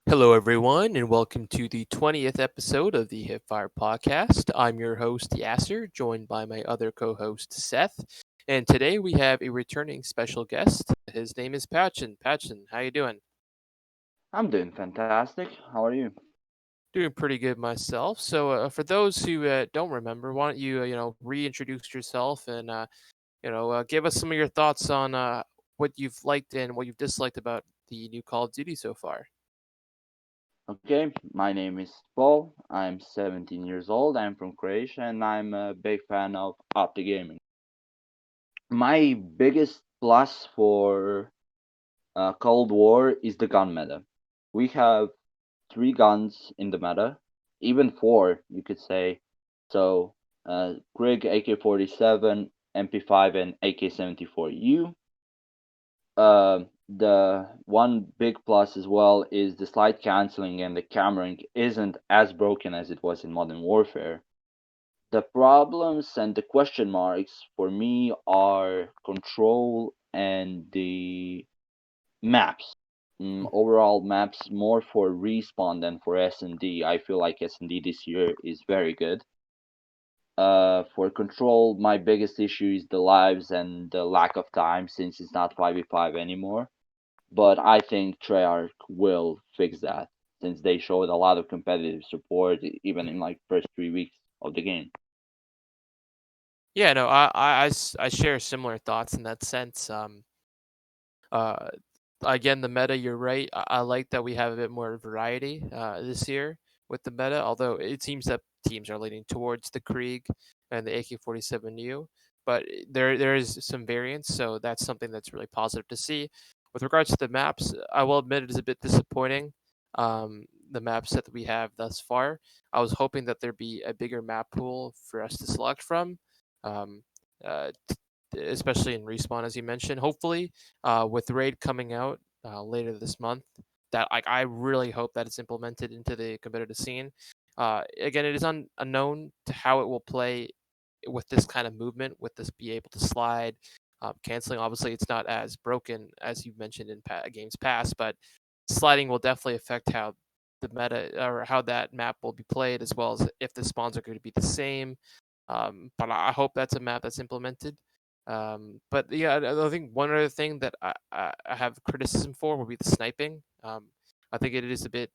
Hello, everyone, and welcome to the 20th episode of the Hipfire podcast. I'm your host, Yasser, joined by my other co host, Seth. And today we have a returning special guest. His name is Patchen. Patchen, how you doing? I'm doing fantastic. How are you? Doing pretty good myself. So, for those who don't remember, why don't you, reintroduce yourself and, give us some of your thoughts on what you've liked and what you've disliked about the new Call of Duty so far? Okay, my name is Paul. I'm 17 years old. I'm from Croatia and I'm a big fan of Opti Gaming. My biggest plus for Cold War is the gun meta. We have three guns in the meta, even four, you could say. So, Grig AK-47, MP5, and AK-74U. The one big plus as well is the slide canceling and the cameraing isn't as broken as it was in Modern Warfare. The problems and the question marks for me are control and the maps. Overall maps more for respawn than for S&D. I feel like S&D this year is very good. For control, my biggest issue is the lives and the lack of time since it's not 5v5 anymore. But I think Treyarch will fix that since they showed a lot of competitive support even in like first 3 weeks of the game. Yeah, no, I share similar thoughts in that sense. Uh, Again, the meta, you're right. I like that we have a bit more variety this year with the meta, although it seems that teams are leaning towards the Krieg and the AK-47U, but there is some variance, so that's something that's really positive to see. With regards to the maps, I will admit it is a bit disappointing. The map set that we have thus far, I was hoping that there'd be a bigger map pool for us to select from. Um, Especially in respawn, as you mentioned. Hopefully, with raid coming out later this month, that I really hope that it's implemented into the competitive scene. Again, it is unknown to how it will play with this kind of movement, with this be able to slide, canceling. Obviously, it's not as broken as you mentioned in games past, but sliding will definitely affect how the meta or how that map will be played, as well as if the spawns are going to be the same. But I hope that's a map that's implemented. But yeah, I think one other thing that I have criticism for would be the sniping. I think it is a bit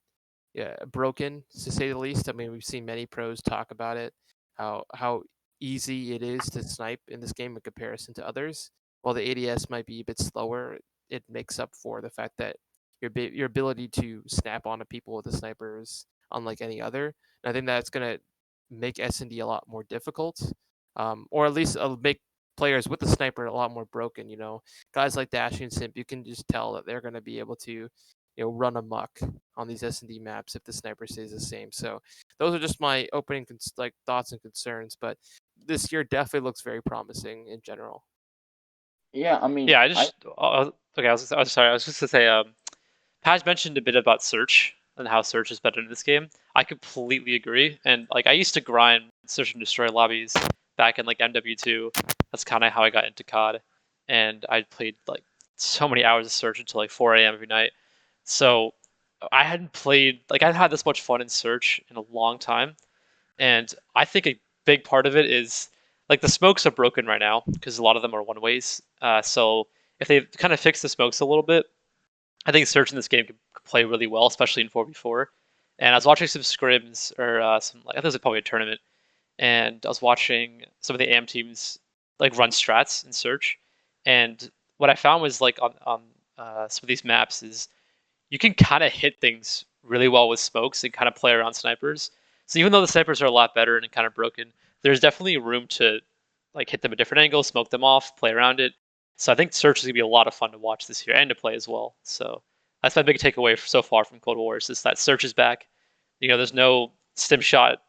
broken to say the least. I mean, we've seen many pros talk about it, how easy it is to snipe in this game in comparison to others. While the ADS might be a bit slower, it makes up for the fact that your ability to snap onto people with a sniper is unlike any other. And I think that's gonna make S&D a lot more difficult, or at least make players with the sniper a lot more broken. Guys like Dash and Simp, you can just tell that they're going to be able to, run amok on these S&D maps if the sniper stays the same. So those are just my opening thoughts and concerns. But this year definitely looks very promising in general. Yeah, I mean, Yeah, I I just okay. I was sorry. I was just to say, Paj mentioned a bit about search and how search is better in this game. I completely agree. And like, I used to grind search and destroy lobbies back in like MW2. That's kind of how I got into COD, and I played like so many hours of search until like 4 a.m. every night. So I hadn't played like I had this much fun in search in a long time, and I think a big part of it is like the smokes are broken right now because a lot of them are one ways. So if they kind of fix the smokes a little bit, I think search in this game could play really well, especially in 4v4. And I was watching some scrims or some like I think it was probably a tournament, and I was watching some of the AM teams like run strats in search, and what I found was like on some of these maps is you can kind of hit things really well with smokes and kind of play around snipers. So even though the snipers are a lot better and kind of broken, there's definitely room to like hit them at different angles, smoke them off, play around it. So I think Search is gonna be a lot of fun to watch this year and to play as well. So that's my big takeaway so far from Cold War is that Search is back. There's no stim shot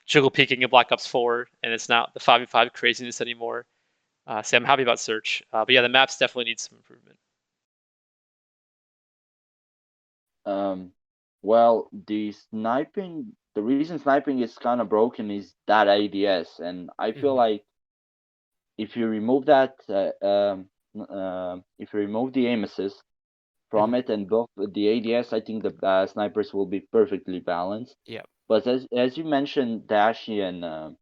jiggle peeking in Black Ops 4, and it's not the 5v5 craziness anymore. So I'm happy about Search. But yeah, the maps definitely need some improvement. um well, the reason sniping is kind of broken is that ADS, and I feel Hmm. like if you remove that if you remove the aim assist from Mhm. it, and both with the ADS, I think the snipers will be perfectly balanced. Yep. But as you mentioned, Dashi and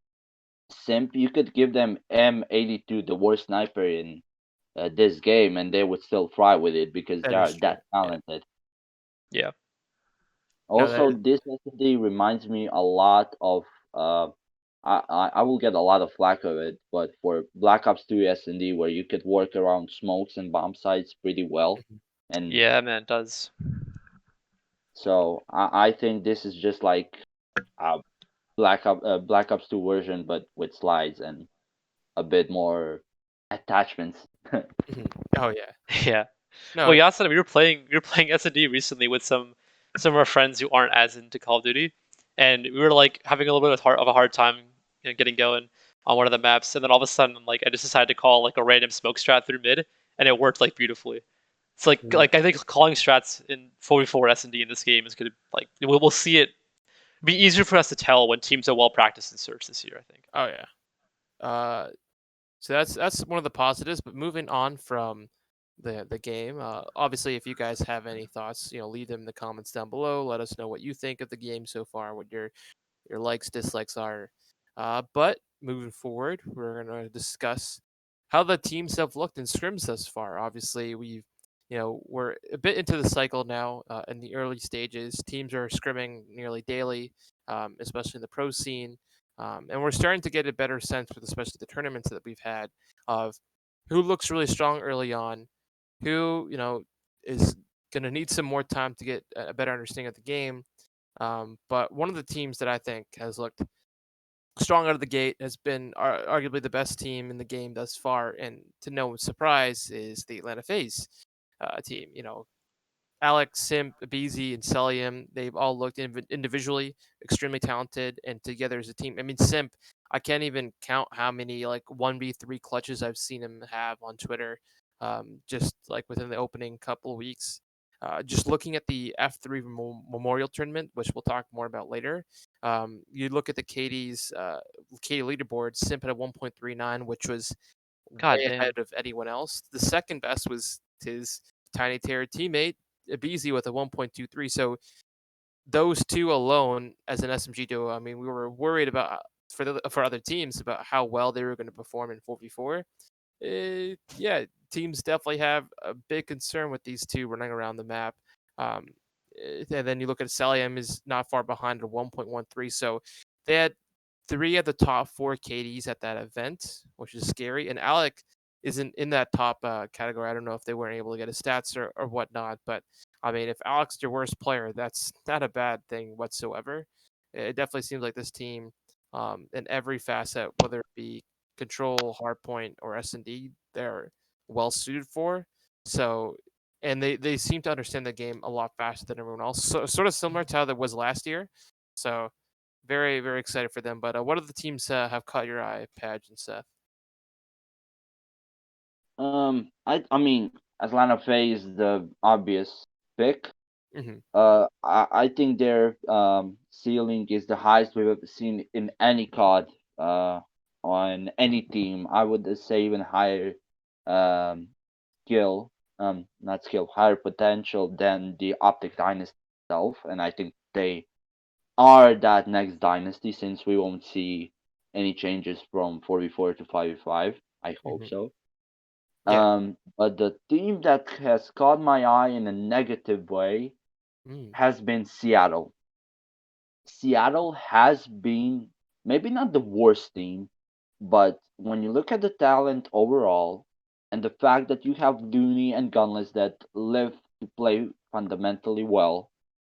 Simp, you could give them M82, the worst sniper in this game, and they would still fly with it because they That are is true. that Yeah. talented. Yeah. No, that Also, is. this SD reminds me a lot of. Uh, I will get a lot of flack of it, but for Black Ops 2 S&D, where you could work around smokes and bomb sites pretty well, Mhm. and Yeah, man, it does. so I think this is just like a Black Ops 2 version, but with slides and a bit more attachments. Mhm. Oh, yeah. Yeah. No, Well, Yasser, we were playing S&D recently with some of our friends who aren't as into Call of Duty, and we were like having a little bit of a hard time, getting going on one of the maps, and then all of a sudden, like I just decided to call like a random smoke strat through mid, and it worked like beautifully. It's like mhm. like I think calling strats in 4v4 S&D in this game is gonna like we'll see it be easier for us to tell when teams are well practiced in search this year. I think. Oh, yeah. Uh, so that's one of the positives. But moving on from the game, obviously, if you guys have any thoughts, leave them in the comments down below. Let us know what you think of the game so far, what your likes, dislikes are. But moving forward, we're going to discuss how the teams have looked in scrims thus far. Obviously, we're a bit into the cycle now. In the early stages, teams are scrimming nearly daily, especially in the pro scene. And we're starting to get a better sense with especially the tournaments that we've had of who looks really strong early on, who, is going to need some more time to get a better understanding of the game. But one of the teams that I think has looked strong out of the gate has been arguably the best team in the game thus far, and to no surprise, is the Atlanta FaZe team. Alex, Simp, Abizi, and Celium, they've all looked individually extremely talented, and together as a team. I mean, Simp, I can't even count how many like 1v3 clutches I've seen him have on Twitter, just like within the opening couple of weeks. Just looking at the F3 Memorial Tournament, which we'll talk more about later, you look at the KD leaderboard, Simp at a 1.39, which was God way ahead damn. of anyone else. The second best was his Tiny Terror teammate, Abizi, with a 1.23. So those two alone as an SMG duo, I mean, we were worried about for other teams about how well they were going to perform in 4v4. Yeah, teams definitely have a big concern with these two running around the map. Um, and then you look at Saliam is not far behind at 1.13. So they had three of the top four KDs at that event, which is scary. And Alec isn't in that top category. I don't know if they weren't able to get his stats or whatnot. But I mean, if Alec's your worst player, that's not a bad thing whatsoever. It definitely seems like this team, in every facet, whether it be control, hardpoint, or S&D, they're well suited for. So, and they seem to understand the game a lot faster than everyone else. So, sort of similar to how that was last year. So, very very excited for them. But what other teams have caught your eye, Padge and Seth? I mean, Atlanta FaZe is the obvious pick. Hmm. I think their ceiling is the highest we've ever seen in any COD, on any team. I would say even higher, um, skill, not skill, higher potential than the Optic Dynasty itself. And I think they are that next dynasty since we won't see any changes from 4v4 to 5v5. I hope Hmm. so. Yeah. But the team that has caught my eye in a negative way Mm. has been Seattle. Seattle has been maybe not the worst team, but when you look at the talent overall and the fact that you have Looney and Gunless that live to play fundamentally well,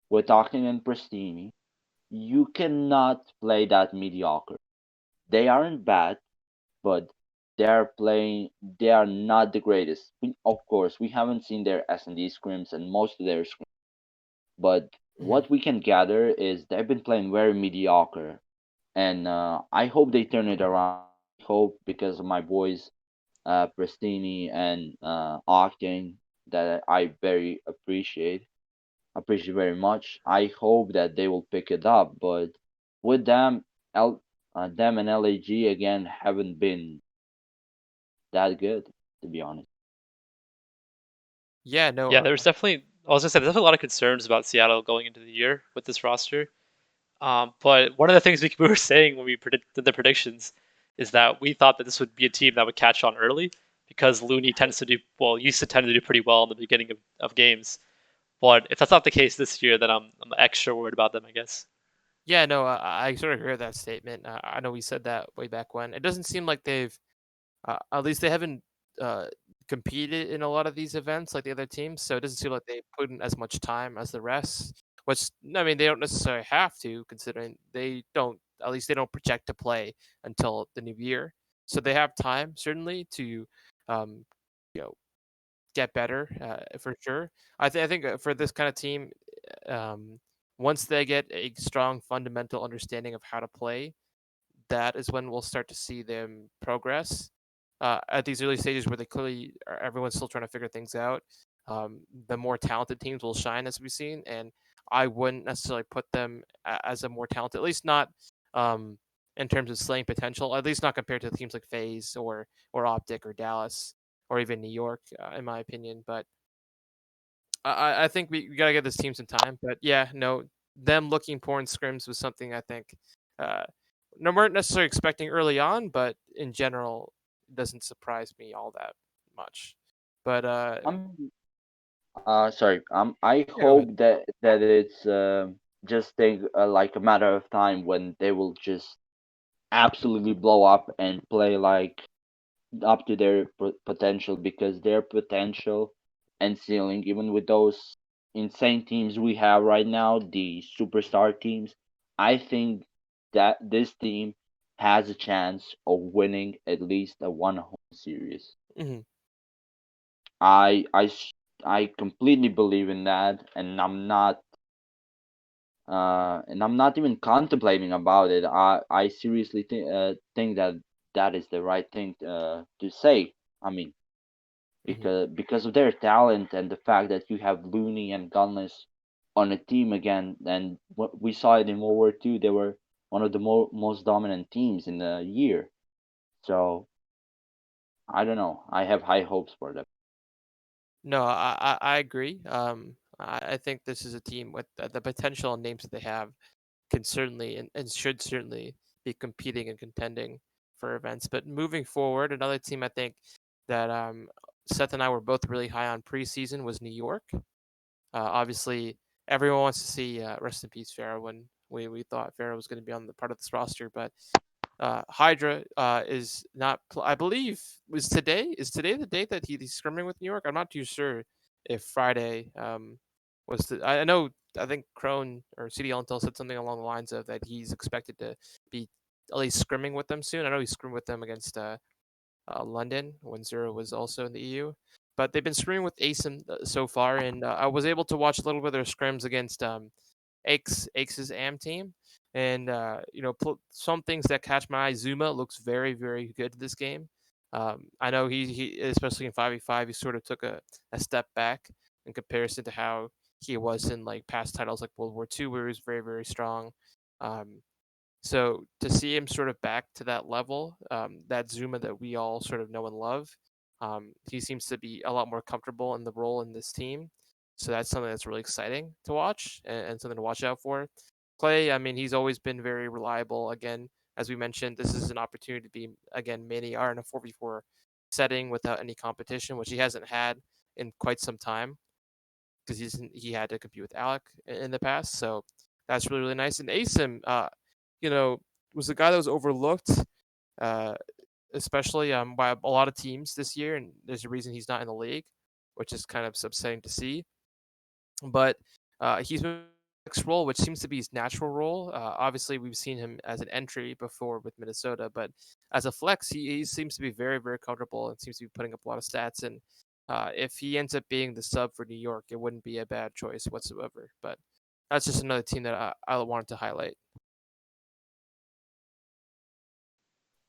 we're talking in Pristini, you cannot play that mediocre. They aren't bad, but they are not the greatest. Of course, we haven't seen their S&D scrims and most of their scrims, but Hmm. what we can gather is they've been playing very mediocre, and I hope they turn it around. I hope because of my boys, Pristini and Octane, that I very appreciate very much. I hope that they will pick it up, but with them and LAG again haven't been that good, to be honest. Yeah, no, Yeah, there's definitely. I was gonna say there's definitely a lot of concerns about Seattle going into the year with this roster. But one of the things we were saying when we did the predictions is that we thought that this would be a team that would catch on early because Looney tends to do well, used to tend to do pretty well in the beginning of games. But if that's not the case this year, then I'm extra worried about them, I guess. yeah, no, I sort of hear that statement. I know we said that way back when. It doesn't seem like they've, at least they haven't uh, competed in a lot of these events like the other teams. So it doesn't seem like they put in as much time as the rest. Which I mean, they don't necessarily have to, considering they don't. At least they don't project to play until the new year. So they have time certainly to, um, you know, get better for sure. I think for this kind of team, um, once they get a strong fundamental understanding of how to play, that is when we'll start to see them progress. At these early stages where they clearly everyone's still trying to figure things out, the more talented teams will shine as we've seen, and I wouldn't necessarily put them as a more talented, at least not um, in terms of slaying potential, at least not compared to teams like FaZe or Optic or Dallas or even New York, in my opinion. But I think we gotta get this team some time. But yeah, no, them looking poor in scrims was something I think uh, no weren't necessarily expecting early on, but in general, it doesn't surprise me all that much. But I'm sorry. I yeah, go ahead. hope that it's just like a matter of time when they will just absolutely blow up and play like up to their potential, because their potential and ceiling, even with those insane teams we have right now, the superstar teams, I think that this team has a chance of winning at least a one home series. Hmm. I I s- I completely believe in that, and I'm not even contemplating about it. I seriously think that that is the right thing to say. I mean, Hmm. because of their talent and the fact that you have Looney and Gunless on a team again, and what we saw it in World War II, they were one of the most dominant teams in the year. So I don't know. I have high hopes for them. No, I agree. I think this is a team with the potential and names that they have can certainly and should certainly be competing and contending for events. But moving forward, another team I think that Seth and I were both really high on preseason was New York. Obviously, everyone wants to see rest in peace Pharaoh when we thought Pharaoh was going to be on the part of this roster, but Hydra is not. I believe is today the date that he's scrimming with New York. I'm not too sure if Friday was. I know. I think Crone or CDL Intel said something along the lines of that he's expected to be at least scrimming with them soon. I know he scrimmed with them against London when Zero was also in the EU. But they've been scrimming with ASIM so far, and I was able to watch a little bit of their scrims against Axe's AM team, and some things that catch my eye. Zuma looks very very good this game. I know he especially in 5v5 he sort of took a step back in comparison to how he was in like past titles like World War II, where he was very very strong. Um, so to see him sort of back to that level, that Zuma that we all sort of know and love, he seems to be a lot more comfortable in the role in this team. So that's something that's really exciting to watch and something to watch out for. Clay, I mean, he's always been very reliable. Again, as we mentioned, this is an opportunity to be again many are in a 4v4 setting without any competition, which he hasn't had in quite some time because he had to compete with Alec in the past. So that's really really nice. And Asim, you know, was a guy that was overlooked, uh, especially by a lot of teams this year, and there's a reason he's not in the league, which is kind of upsetting to see. But he's been next role, which seems to be his natural role. Obviously, we've seen him as an entry before with Minnesota, but as a flex, he seems to be very, very comfortable and seems to be putting up a lot of stats. And if he ends up being the sub for New York, it wouldn't be a bad choice whatsoever. But that's just another team that I wanted to highlight.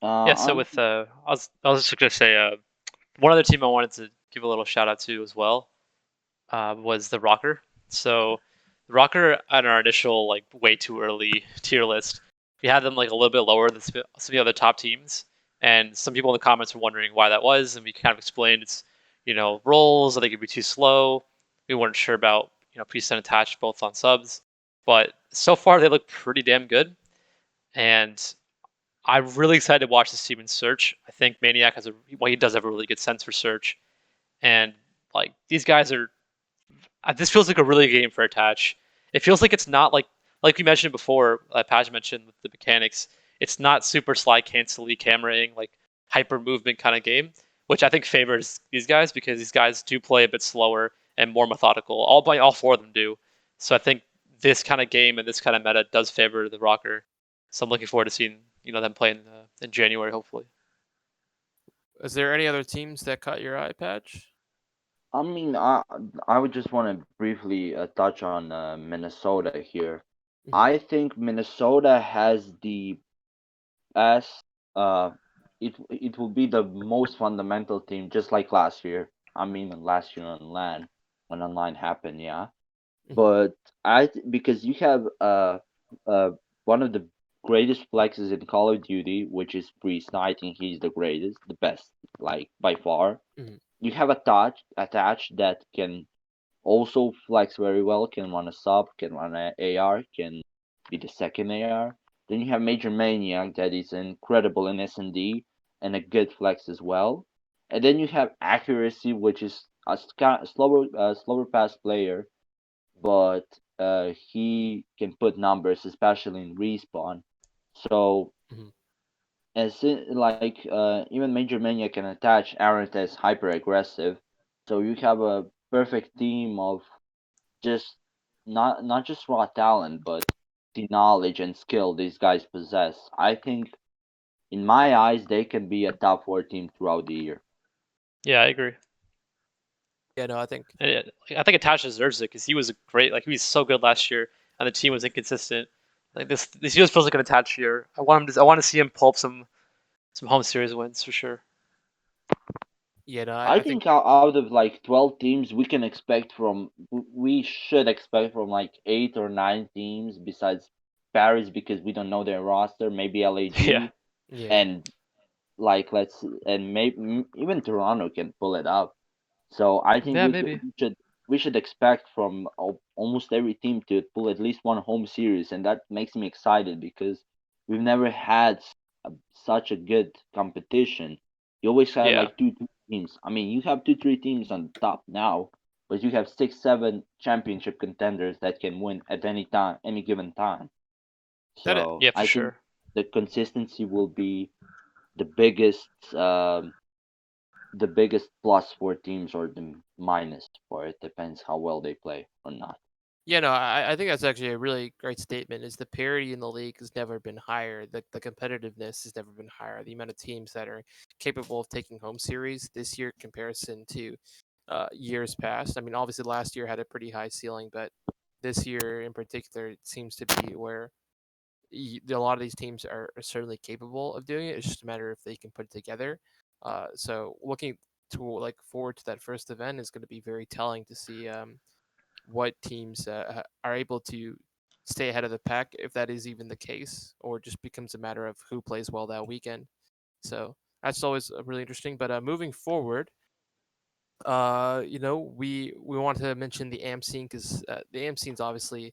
Yeah. So I'm with I was just gonna say one other team I wanted to give a little shout out to as well was the Rocker. So the Rocker on our initial like way too early tier list, we had them like a little bit lower than some of the other top teams, and some people in the comments were wondering why that was, and we kind of explained it's rolls. I think it'd be too slow. We weren't sure about Priest and Attach both on subs, but so far they look pretty damn good. And I'm really excited to watch this team in Search. I think Maniac he does have a really good sense for Search, and like these guys are. This feels like a really good game for Attach. It feels like it's not like we mentioned before. Paj mentioned with the mechanics. It's not super slide cancel-y cameraing, like hyper movement kind of game, which I think favors these guys because these guys do play a bit slower and more methodical. All four of them do. So I think this kind of game and this kind of meta does favor the Rocker. So I'm looking forward to seeing them play in January, hopefully. Is there any other teams that caught your eye, Patch? I mean, I would just want to briefly touch on Minnesota here. I think Minnesota has the best. It will be the most fundamental team, just like last year. I mean, last year on LAN when online happened, yeah. But because you have one of the greatest flexes in Call of Duty, which is Priest. I think he's the greatest, the best, like by far. You have attached that can also flex very well, can run a sub, can run an AR, can be the second AR. Then you have Major Maniac that is incredible in S&D and a good flex as well. And then you have Accuracy, which is a slower pass player, but he can put numbers, especially in respawn. So even Major Maniac can attach Aren't as hyper aggressive. So you have a perfect team of just not just raw talent, but the knowledge and skill these guys possess. I think, in my eyes, they can be a top 4 team throughout the year. Yeah, I agree. Yeah, no, I think Attach deserves it because he was great. Like he was so good last year, and the team was inconsistent. Like this year feels like an Attach year. I want to see him pull up some home series wins for sure. Yeah, no, I think out of like 12 teams, we should expect from like 8 or 9 teams besides Paris because we don't know their roster. Maybe LAG, and maybe even Toronto can pull it up. So I think we should expect from almost every team to pull at least one home series, and that makes me excited because we've never had such a good competition. You always have like 2-3 teams. I mean, you have 2-3 teams on top now, but you have 6-7 championship contenders that can win at any given time. So I think the consistency will be the biggest plus for teams or the minus for it. Depends how well they play or not. Yeah, no, I think that's actually a really great statement. Is the parity in the league has never been higher. The competitiveness has never been higher. The amount of teams that are capable of taking home series this year in comparison to years past. I mean, obviously last year had a pretty high ceiling, but this year in particular, it seems to be where a lot of these teams are certainly capable of doing it. It's just a matter if they can put it together. So looking to forward to that first event is going to be very telling to see what teams are able to stay ahead of the pack, if that is even the case, or just becomes a matter of who plays well that weekend. So that's always really interesting. But moving forward, we want to mention the AM scene because the AM scene's obviously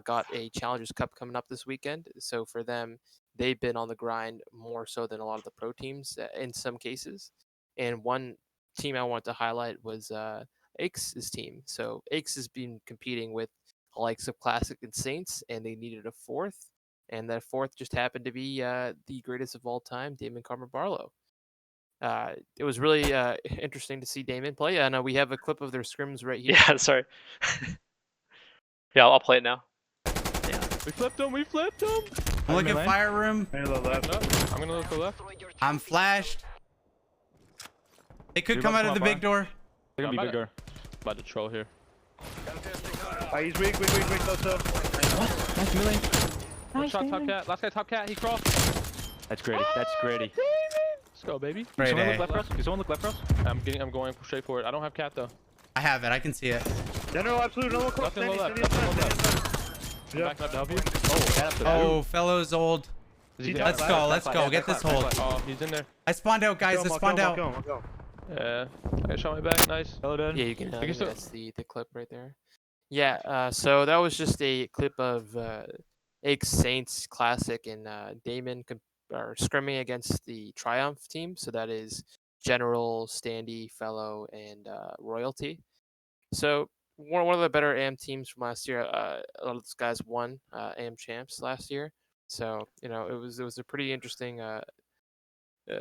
got a Challengers Cup coming up this weekend. So for them, they've been on the grind more so than a lot of the pro teams in some cases. And one team I want to highlight was Aches' team. So Aches has been competing with the likes of Classic and Saints, and they needed a fourth. And that fourth just happened to be the greatest of all time, Damon Carmer Barlow. It was really interesting to see Damon play. I know we have a clip of their scrims right here. Yeah, sorry. Yeah, I'll play it now. Yeah. We flipped him. I'm looking at fire room. I'm gonna look to the left. I'm flashed. They could come out of the big door. They're gonna be bigger. About to troll here. He's weak, close up. What? Nice melee. One shot, top cat. Last guy, top cat. He crossed. That's Grady. That's Grady. Let's go, baby. Can someone look left for us? Can someone look left for us? I'm going straight for it. I don't have cat though. I have it. I can see it. General, absolute. No one close. Nothing low left. I'm backing up to help you. Oh, fellow's old. Let's go. Get this hold. Oh, he's in there. I spawned out, guys. I spawned out. Yeah, I shot my back. Nice. Hello, dude. Yeah, you can. I think still- that's the clip right there. Yeah. So that was just a clip of Aches Saints Classic and Damon are scrimming against the Triumph team. So that is General, Standy, Fellow, and Royalty. So one of the better AM teams from last year. A lot of those guys won AM champs last year. So it was a pretty interesting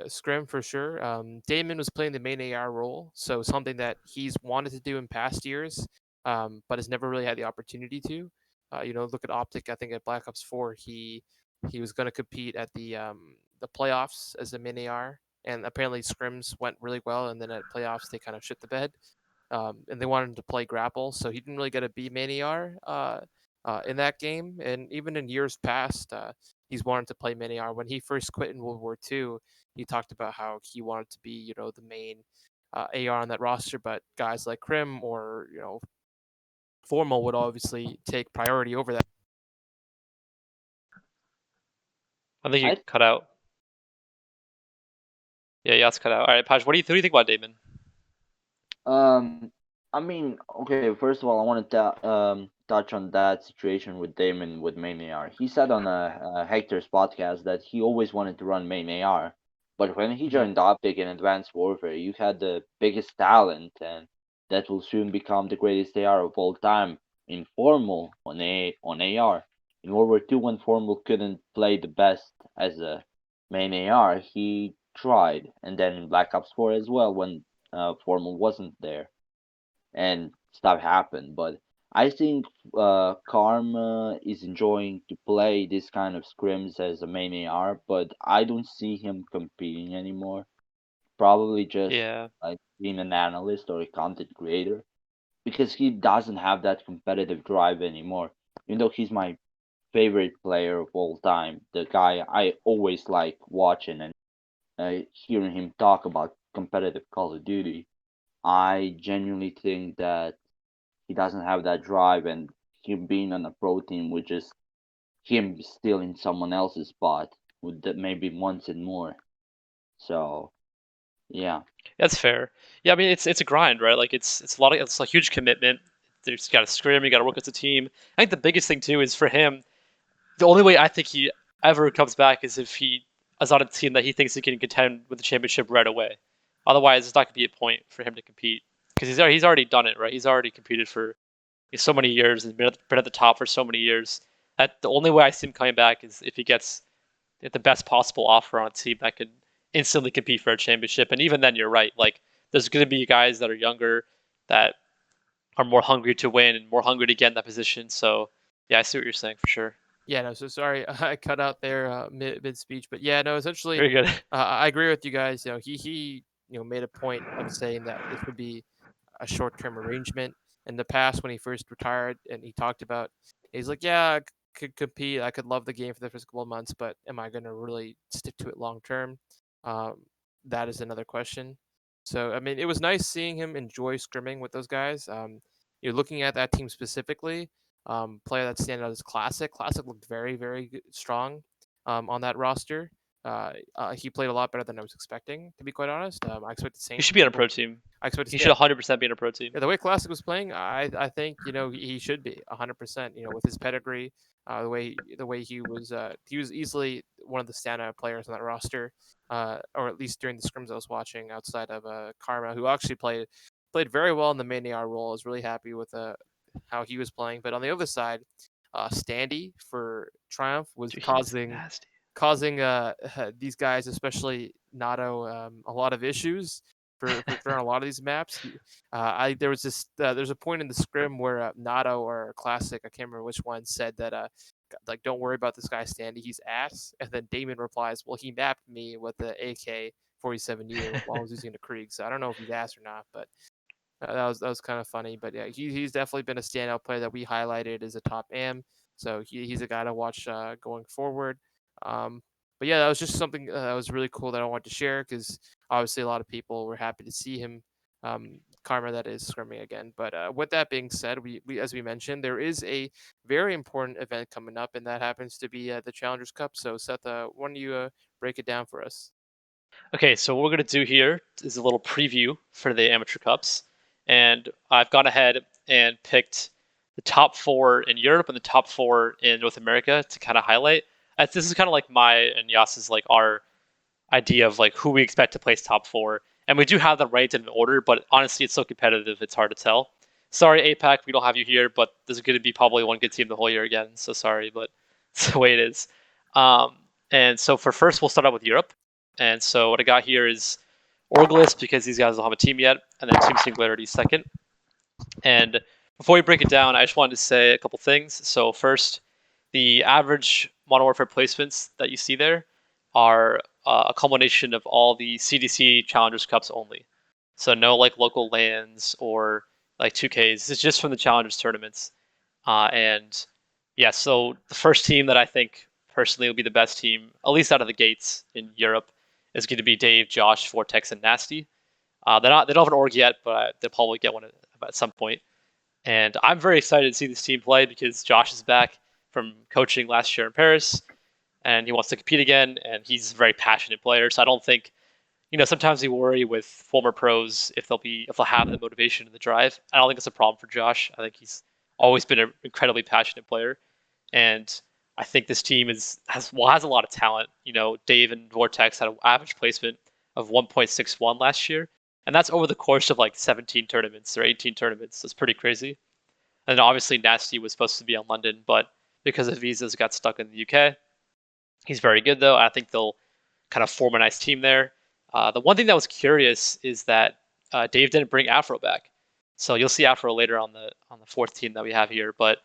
scrim for sure. Damon was playing the main AR role, so something that he's wanted to do in past years, but has never really had the opportunity to. Look at Optic. I think at Black Ops 4, he was going to compete at the playoffs as a main AR, and apparently scrims went really well, and then at playoffs they kind of shit the bed. And they wanted him to play grapple, so he didn't really get a B main AR in that game. And even in years past, he's wanted to play main AR. When he first quit in World War II, he talked about how he wanted to be, the main AR on that roster, but guys like Krim or Formal would obviously take priority over that. I think you I cut out. Yeah, Yas cut out. All right, Paj, what do you think about Damon? I mean, okay. First of all, I want to touch on that situation with Damon with main AR. He said on Hector's podcast that he always wanted to run main AR, but when he joined Optic in Advanced Warfare, you had the biggest talent, and that will soon become the greatest AR of all time in Formal on AR. In World War II, when Formal couldn't play the best as a main AR, he tried, and then in Black Ops 4 as well when Formal wasn't there and stuff happened. But I think Karma is enjoying to play this kind of scrims as a main AR, but I don't see him competing anymore. Probably just Yeah. like being an analyst or a content creator because he doesn't have that competitive drive anymore. Even though he's my favorite player of all time, the guy I always like watching and hearing him talk about competitive Call of Duty. I genuinely think that he doesn't have that drive, and him being on a pro team with just him stealing someone else's spot would maybe once and more. So yeah, That's fair. Yeah, I mean it's a grind, right? Like it's a huge commitment. There's got to scrim, you got to work as a team. I think the biggest thing too is for him. The only way I think he ever comes back is if he is on a team that he thinks he can contend with the championship right away. Otherwise, it's not going to be a point for him to compete because he's already done it, right? He's already competed for so many years and been at the top for so many years. That the only way I see him coming back is if he gets the best possible offer on a team that could instantly compete for a championship. And even then, you're right. Like, there's going to be guys that are younger that are more hungry to win and more hungry to get in that position. So, yeah, I see what you're saying for sure. Yeah, no, so sorry I cut out there mid speech, but yeah, no, essentially, Very good. I agree with you guys. He made a point of saying that this would be a short-term arrangement. In the past, when he first retired, and he talked about, he's like, yeah, I could compete, I could love the game for the first couple of months, but am I going to really stick to it long term? That is another question. So, I mean, it was nice seeing him enjoy scrimming with those guys. You're looking at that team specifically. Player that stand out is Classic. Classic looked very, very strong on that roster. He played a lot better than I was expecting, to be quite honest. I expected You Saints. should be on a pro team. I expected. He should 100% be in a pro team. Yeah, the way Classic was playing, I think he should be 100%. With his pedigree, the way he was easily one of the standout players on that roster, or at least during the scrims I was watching. Outside of Karma, who actually played very well in the main AR role. I was really happy with how he was playing. But on the other side, Standy for Triumph was Dude, causing these guys, especially Nato, a lot of issues for sure on a lot of these maps. There was there's a point in the scrim where Nato or Classic, I can't remember which one, said that like, don't worry about this guy Standy, he's ass. And then Damon replies, well, he mapped me with the AK-47U while I was using the Krieg. So I don't know if he's ass or not, but that was kind of funny. But yeah, he's definitely been a standout player that we highlighted as a top AM. So he's a guy to watch going forward. But yeah, that was just something that was really cool that I wanted to share because obviously a lot of people were happy to see him, Karma, that is, scrimming again. But with that being said, we as we mentioned, there is a very important event coming up, and that happens to be the Challengers Cup. So Seth, why don't you break it down for us? Okay, so what we're going to do here is a little preview for the Amateur Cups. And I've gone ahead and picked the top 4 in Europe and the top 4 in North America to kind of highlight. This is kind of like my and Yas's, like, our idea of like who we expect to place top 4. And we do have them ranked in order, but honestly, it's so competitive, it's hard to tell. Sorry, APAC, we don't have you here, but there's going to be probably one good team the whole year again. So sorry, but it's the way it is. And so for first, we'll start out with Europe. And so what I got here is Orglis, because these guys don't have a team yet, and then Team Singularity second. And before we break it down, I just wanted to say a couple things. So first, the average Modern Warfare placements that you see there are a culmination of all the CDC Challengers Cups only. So no like local lands or like 2Ks. It's just from the Challengers tournaments. And yeah, so the first team that I think personally will be the best team, at least out of the gates in Europe, is going to be Dave, Josh, Vortex, and Nasty. They don't have an org yet, but they'll probably get one at some point. And I'm very excited to see this team play because Josh is back from coaching last year in Paris, and he wants to compete again. And he's a very passionate player, so I don't think, sometimes we worry with former pros if they'll have the motivation and the drive. I don't think it's a problem for Josh. I think he's always been an incredibly passionate player, and I think this team has a lot of talent. Dave and Vortex had an average placement of 1.61 last year, and that's over the course of like 17 tournaments or 18 tournaments. That's pretty crazy. And obviously Nasty was supposed to be on London, but because of visas got stuck in the UK. He's very good though. I think they'll kind of form a nice team there. The one thing that was curious is that Dave didn't bring Afro back, so you'll see Afro later on the fourth team that we have here. But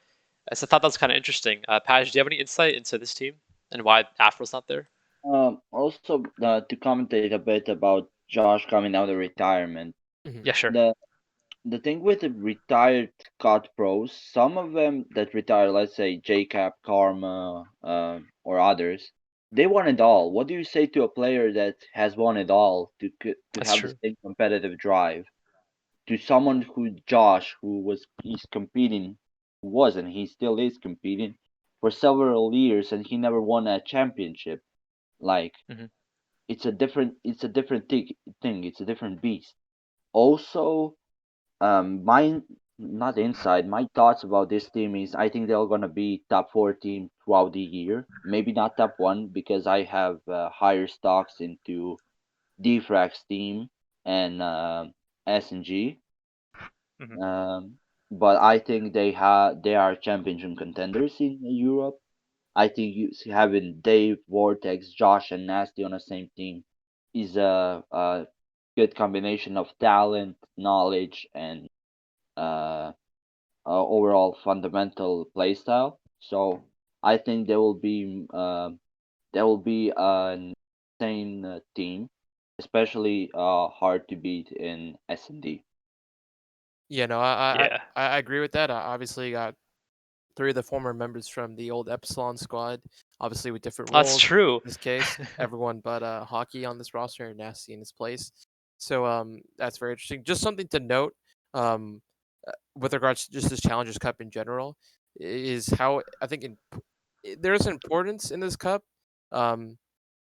I thought that was kind of interesting. Paj, do you have any insight into this team and why Afro's not there? Also, to commentate a bit about Josh coming out of retirement. Yeah, sure. The thing with the retired COD pros, some of them that retire, let's say JCap, Karma, or others, they won it all. What do you say to a player that has won it all to That's have true. the same competitive drive? To someone who Josh, he's competing, he still is competing for several years, and he never won a championship. Like, Mhm. it's a different thing. It's a different beast. Also, my not inside. My thoughts about this team is I think they're gonna be top 4 team throughout the year. Maybe not top 1 because I have higher stocks into Defrag's team and SNG. But I think they are championship contenders in Europe. I think having Dave, Vortex, Josh, and Nasty on the same team is a good combination of talent, knowledge, and overall fundamental playstyle. So I think there will be an insane team, especially hard to beat in S&D. Yeah, no, Yeah. I agree with that. Obviously, you got 3 of the former members from the old Epsilon squad, obviously with different roles. That's true. In this case, everyone but Hockey on this roster and Nasty in his place. So that's very interesting. Just something to note with regards to just this Challengers Cup in general is how I think there's importance in this cup. Um,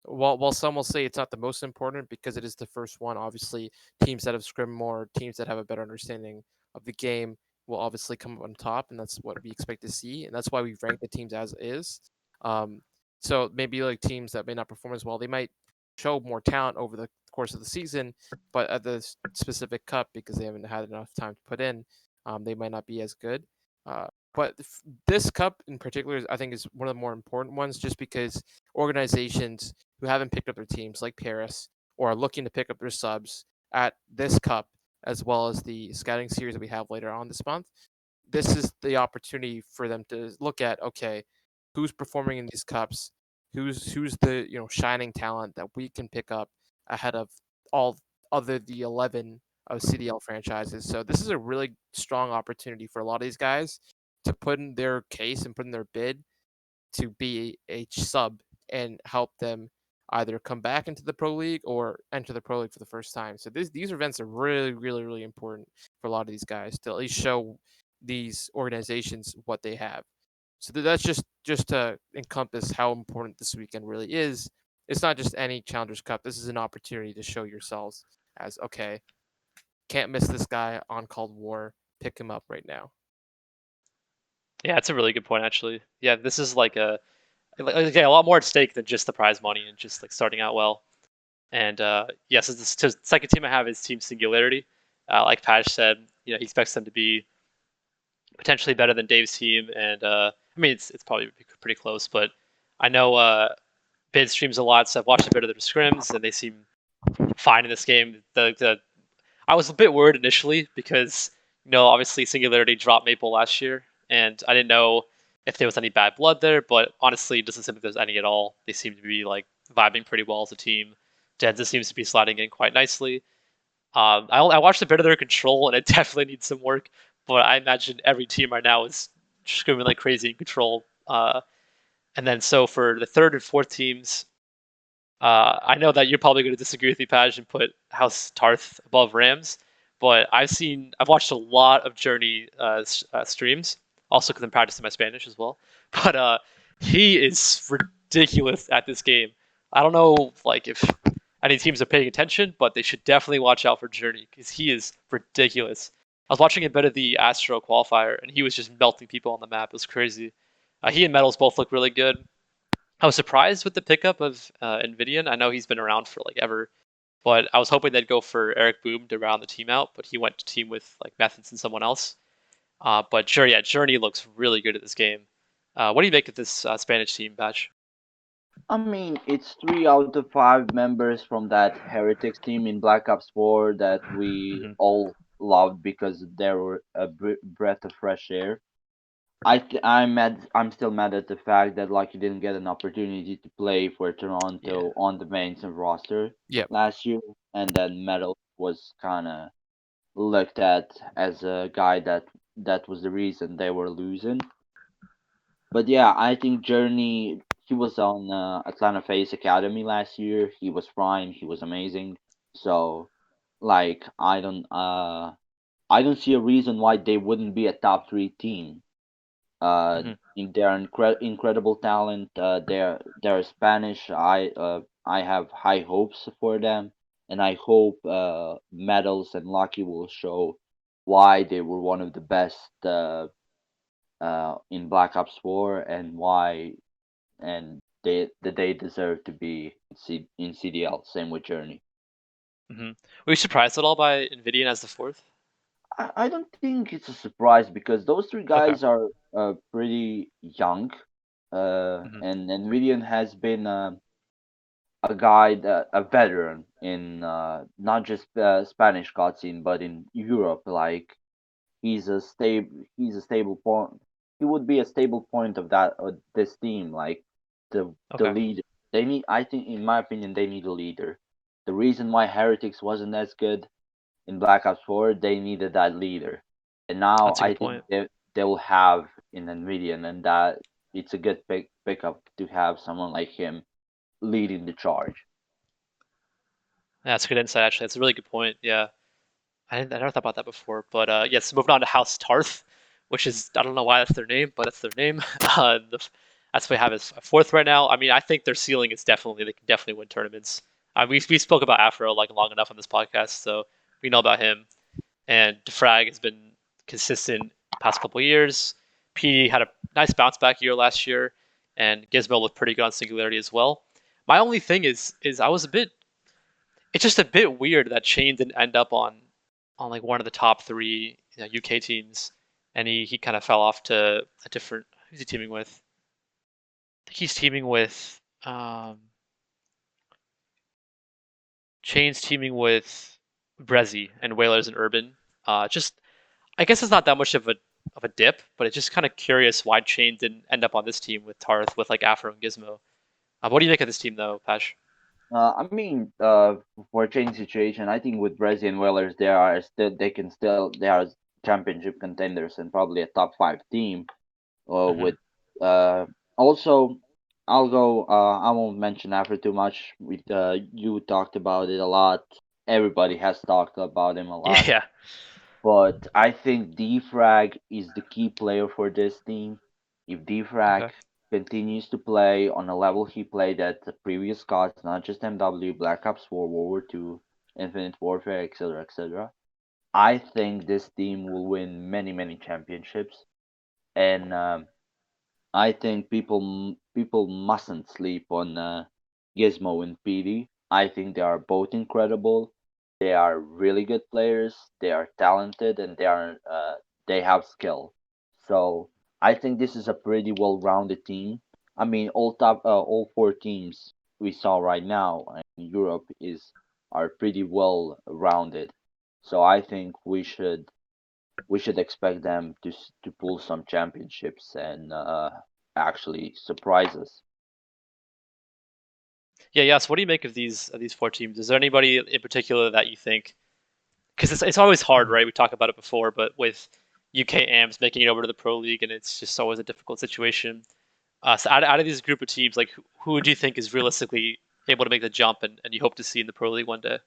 while some will say it's not the most important because it is the first one, obviously teams that have scrimmed more, teams that have a better understanding of the game will obviously come on top, and that's what we expect to see, and that's why we rank the teams as is. Um, so maybe like teams that may not perform as well, they might show more talent over the course of the season, but at the specific cup because they haven't had enough time to put in, they might not be as good. But this cup in particular, I think, is one of the more important ones, just because organizations who haven't picked up their teams, like Paris, or are looking to pick up their subs at this cup, as well as the scouting series that we have later on this month, this is the opportunity for them to look at, okay, who's performing in these cups, who's the shining talent that we can pick up ahead of all other the 11 of CDL franchises. So this is a really strong opportunity for a lot of these guys to put in their case and put in their bid to be a sub and help them either come back into the pro league or enter the pro league for the first time. So these events are really, really, really important for a lot of these guys to at least show these organizations what they have. So that's just to encompass how important this weekend really is it's not just any Challengers Cup. This is an opportunity to show yourselves as, okay, can't miss this guy on Cold War. Pick him up right now. Yeah, that's a really good point, actually. Yeah, this is like a lot more at stake than just the prize money and just like starting out well. And yes, the second team I have is Team Singularity. Like Pash said, he expects them to be potentially better than Dave's team, and I mean it's probably pretty close. But I know Bid streams a lot, so I've watched a bit of their scrims, and they seem fine in this game. I was a bit worried initially because obviously Singularity dropped Maple last year, and I didn't know if there was any bad blood there. But honestly, it doesn't seem like there's any at all. They seem to be like vibing pretty well as a team. Denza seems to be sliding in quite nicely. I watched a bit of their control, and it definitely needs some work. But I imagine every team right now is screaming like crazy in control. And then so for the third and fourth teams, I know that you're probably going to disagree with me, Paj, and put House Tarth above Rams. But I've watched a lot of Journey streams, also because I'm practicing my Spanish as well. But he is ridiculous at this game. I don't know like if any teams are paying attention, but they should definitely watch out for Journey because he is ridiculous. I was watching a bit of the Astro qualifier, and he was just melting people on the map. It was crazy. He and Metals both look really good. I was surprised with the pickup of Nvidian. I know he's been around for like ever, but I was hoping they'd go for Eric Boom to round the team out, but he went to team with like Methods and someone else. But Journey looks really good at this game. What do you make of this Spanish team, Batch? I mean, it's 3 out of 5 members from that Heretics team in Black Ops 4 that we all loved because they were a breath of fresh air. I'm still mad at the fact that Lucky didn't get an opportunity to play for Toronto on the mains roster last year, and then Metal was kind of looked at as a guy that was the reason they were losing. But yeah, I think Journey, he was on Atlanta Face Academy last year. He was prime. He was amazing. So, like, I don't see a reason why they wouldn't be a top 3 team. In their incredible talent. They're Spanish. I have high hopes for them, and I hope Metals and Lucky will show why they were one of the best in Black Ops 4 and why they deserve to be in CDL. Same with Journey. Were you surprised at all by Nvidian as the fourth? I don't think it's a surprise because those 3 guys are pretty young, and Nvidian has been a guy, a veteran in not just Spanish cutscene, but in Europe. Like he's a stable point. He would be a stable point of this team. Like the leader. They need. I think, in my opinion, they need a leader. The reason why Heretics wasn't as good in Black Ops 4, they needed that leader, and now I think they will have in Nvidian, and that it's a good pickup to have someone like him leading the charge. That's good insight, actually. That's a really good point. Yeah, I never thought about that before. But yes, moving on to House Tarth, which is, I don't know why that's their name, but that's their name. That's what we have as fourth right now. I mean, I think their ceiling is they can definitely win tournaments. We spoke about Afro like long enough on this podcast, so we know about him. And Defrag has been consistent past couple of years. PD had a nice bounce back year last year, and Gizmo looked pretty good on Singularity as well. My only thing is I was it's just a bit weird that Chain didn't end up on like one of the top 3 UK teams, and he kind of fell off to a different. Who's he teaming with? I think he's teaming with Chain's teaming with Brezzy and Whalers and Urban. Just I guess it's not that much of a dip, but it's just kind of curious why Chain didn't end up on this team with Tarth with like Afro and Gizmo. What do you make of this team though, Pash? I mean, for Chain situation, I think with Brezzy and Whalers, they are championship contenders and probably a top 5 team. With also, I'll go. I won't mention Afro too much. You talked about it a lot. Everybody has talked about him a lot. Yeah. But I think Defrag is the key player for this team. If Defrag continues to play on a level he played at the previous CODs, not just MW, Black Ops 4, World War II, Infinite Warfare, etc., etc., I think this team will win many, many championships, and I think people mustn't sleep on Gizmo and PD. I think they are both incredible. They are really good players. They are talented, and they have skill. So I think this is a pretty well-rounded team. I mean, all four teams we saw right now in Europe are pretty well-rounded. So I think we should expect them to pull some championships and actually surprise us. Yeah, yes. What do you make of these 4 teams? Is there anybody in particular that you think? Because it's always hard, right? We talked about it before, but with UK AMs making it over to the Pro League, and it's just always a difficult situation. So out of these group of teams, like who do you think is realistically able to make the jump, and you hope to see in the Pro League one day?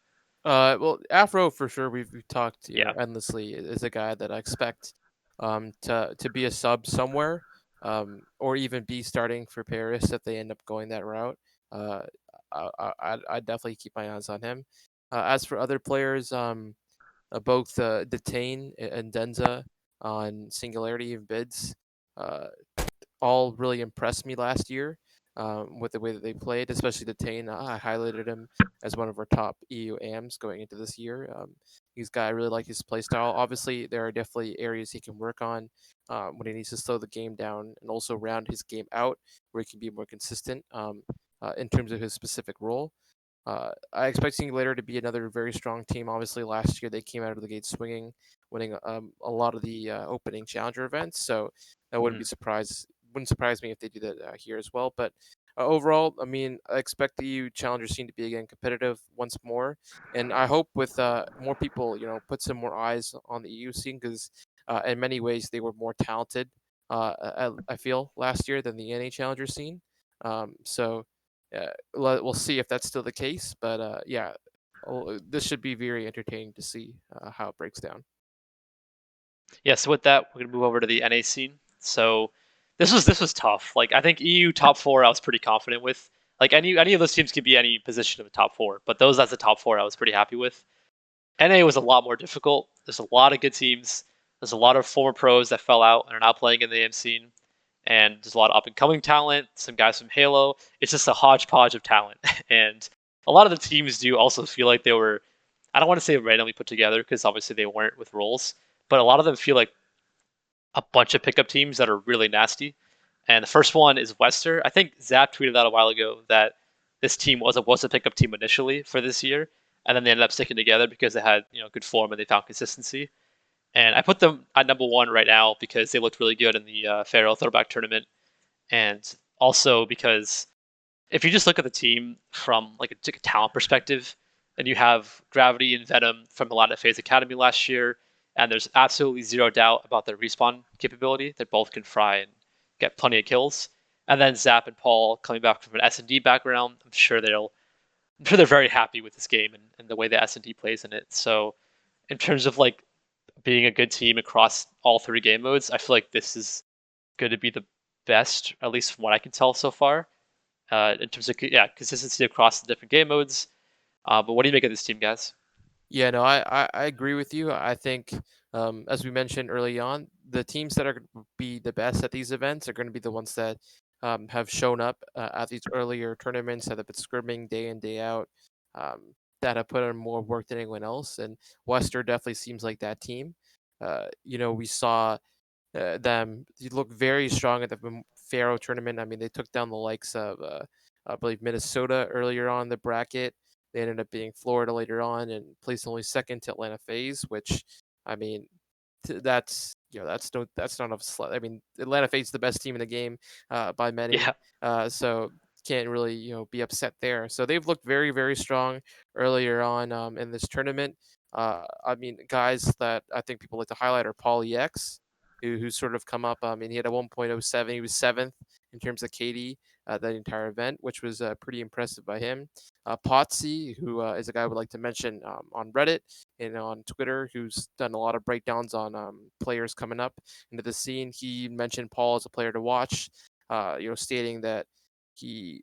Well, Afro for sure. We've talked Yeah. endlessly. Is a guy that I expect to be a sub somewhere, or even be starting for Paris if they end up going that route. Uh, I'd definitely keep my eyes on him. As for other players, both Detain and Denza on Singularity and bids, uh, all really impressed me last year with the way that they played, especially Detain. I highlighted him as one of our top EU AMs going into this year. He's a guy I really like his play style. Obviously, there are definitely areas he can work on when he needs to slow the game down and also round his game out where he can be more consistent in terms of his specific role. I expect Singularity to be another very strong team. Obviously, last year they came out of the gate swinging, winning a lot of the opening challenger events. So that wouldn't surprise me if they do that here as well. But overall, I mean, I expect the EU challenger scene to be again competitive once more, and I hope with more people, put some more eyes on the EU scene because in many ways they were more talented. I feel last year than the NA challenger scene. So we'll see if that's still the case. But yeah, this should be very entertaining to see how it breaks down. Yeah. So with that, we're gonna move over to the NA scene. So this was tough. Like I think EU top 4, I was pretty confident with. Like any of those teams could be any position of the top 4, but those as the top 4, I was pretty happy with. NA was a lot more difficult. There's a lot of good teams. There's a lot of former pros that fell out and are now playing in the AM scene. And there's a lot of up and coming talent, some guys from Halo. It's just a hodgepodge of talent. And a lot of the teams do also feel like they were, I don't want to say randomly put together because obviously they weren't with roles, but a lot of them feel like a bunch of pickup teams that are really nasty. And the first one is Wester. I think Zap tweeted out a while ago that this team was a pickup team initially for this year, and then they ended up sticking together because they had good form and they found consistency. And I put them at number 1 right now because they looked really good in the Pharaoh Throwback Tournament, and also because if you just look at the team from like a talent perspective, and you have Gravity and Venom from the Latin Phase Academy last year, and there's absolutely zero doubt about their respawn capability. They both can fry and get plenty of kills. And then Zap and Paul coming back from an S&D background, I'm sure they're very happy with this game and the way the S&D plays in it. So in terms of like being a good team across all 3 game modes, I feel like this is going to be the best, at least from what I can tell so far, in terms of consistency across the different game modes. But what do you make of this team, guys? Yeah, no, I agree with you. I think, as we mentioned early on, the teams that are going to be the best at these events are going to be the ones that have shown up at these earlier tournaments, that have been scrimming day in, day out, that have put in more work than anyone else. And Wester definitely seems like that team. We saw them look very strong at the Pharaoh tournament. I mean, they took down the likes of, I believe, Minnesota earlier on in the bracket. They ended up being Florida later on and placed only second to Atlanta FaZe, which, I mean, that's not a slight. I mean, Atlanta FaZe is the best team in the game by many. Yeah. So can't really be upset there. So they've looked very, very strong earlier on in this tournament. I mean, guys that I think people like to highlight are Paul EX, who's sort of come up. I mean, he had a 1.07. He was 7th in terms of KD that entire event, which was pretty impressive by him. Potsy, who is a guy I would like to mention on Reddit and on Twitter, who's done a lot of breakdowns on players coming up into the scene. He mentioned Paul as a player to watch. stating that he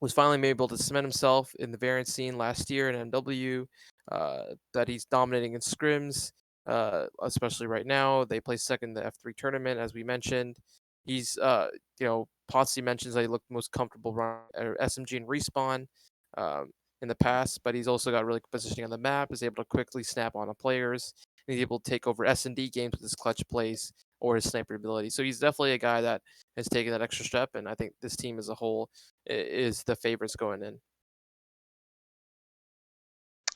was finally able to cement himself in the variant scene last year in MW, that he's dominating in scrims, especially right now. They play second in the F3 tournament, as we mentioned. He's, Potsy mentions that he looked most comfortable running SMG and respawn in the past, but he's also got really good positioning on the map, is able to quickly snap on players, and he's able to take over S&D games with his clutch plays or his sniper ability. So he's definitely a guy that has taken that extra step, and I think this team as a whole is the favorites going in.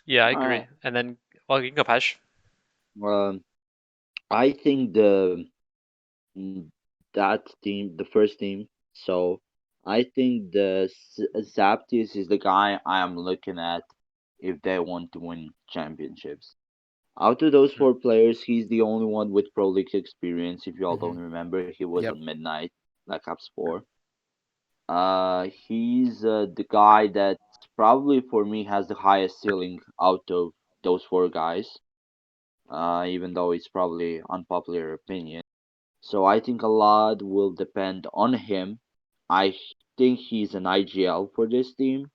Yeah, I agree. And then, well, you can go, Pash. I think that team, the first team. So I think the Zaptius is the guy I am looking at if they want to win championships. Out of those 4 players, he's the only one with Pro League experience. If you all don't remember, he was Yep. on Midnight, Black Ops 4. He's the guy that probably for me has the highest ceiling out of those 4 guys. Even though it's probably unpopular opinion. So I think a lot will depend on him. I think he's an IGL for this team,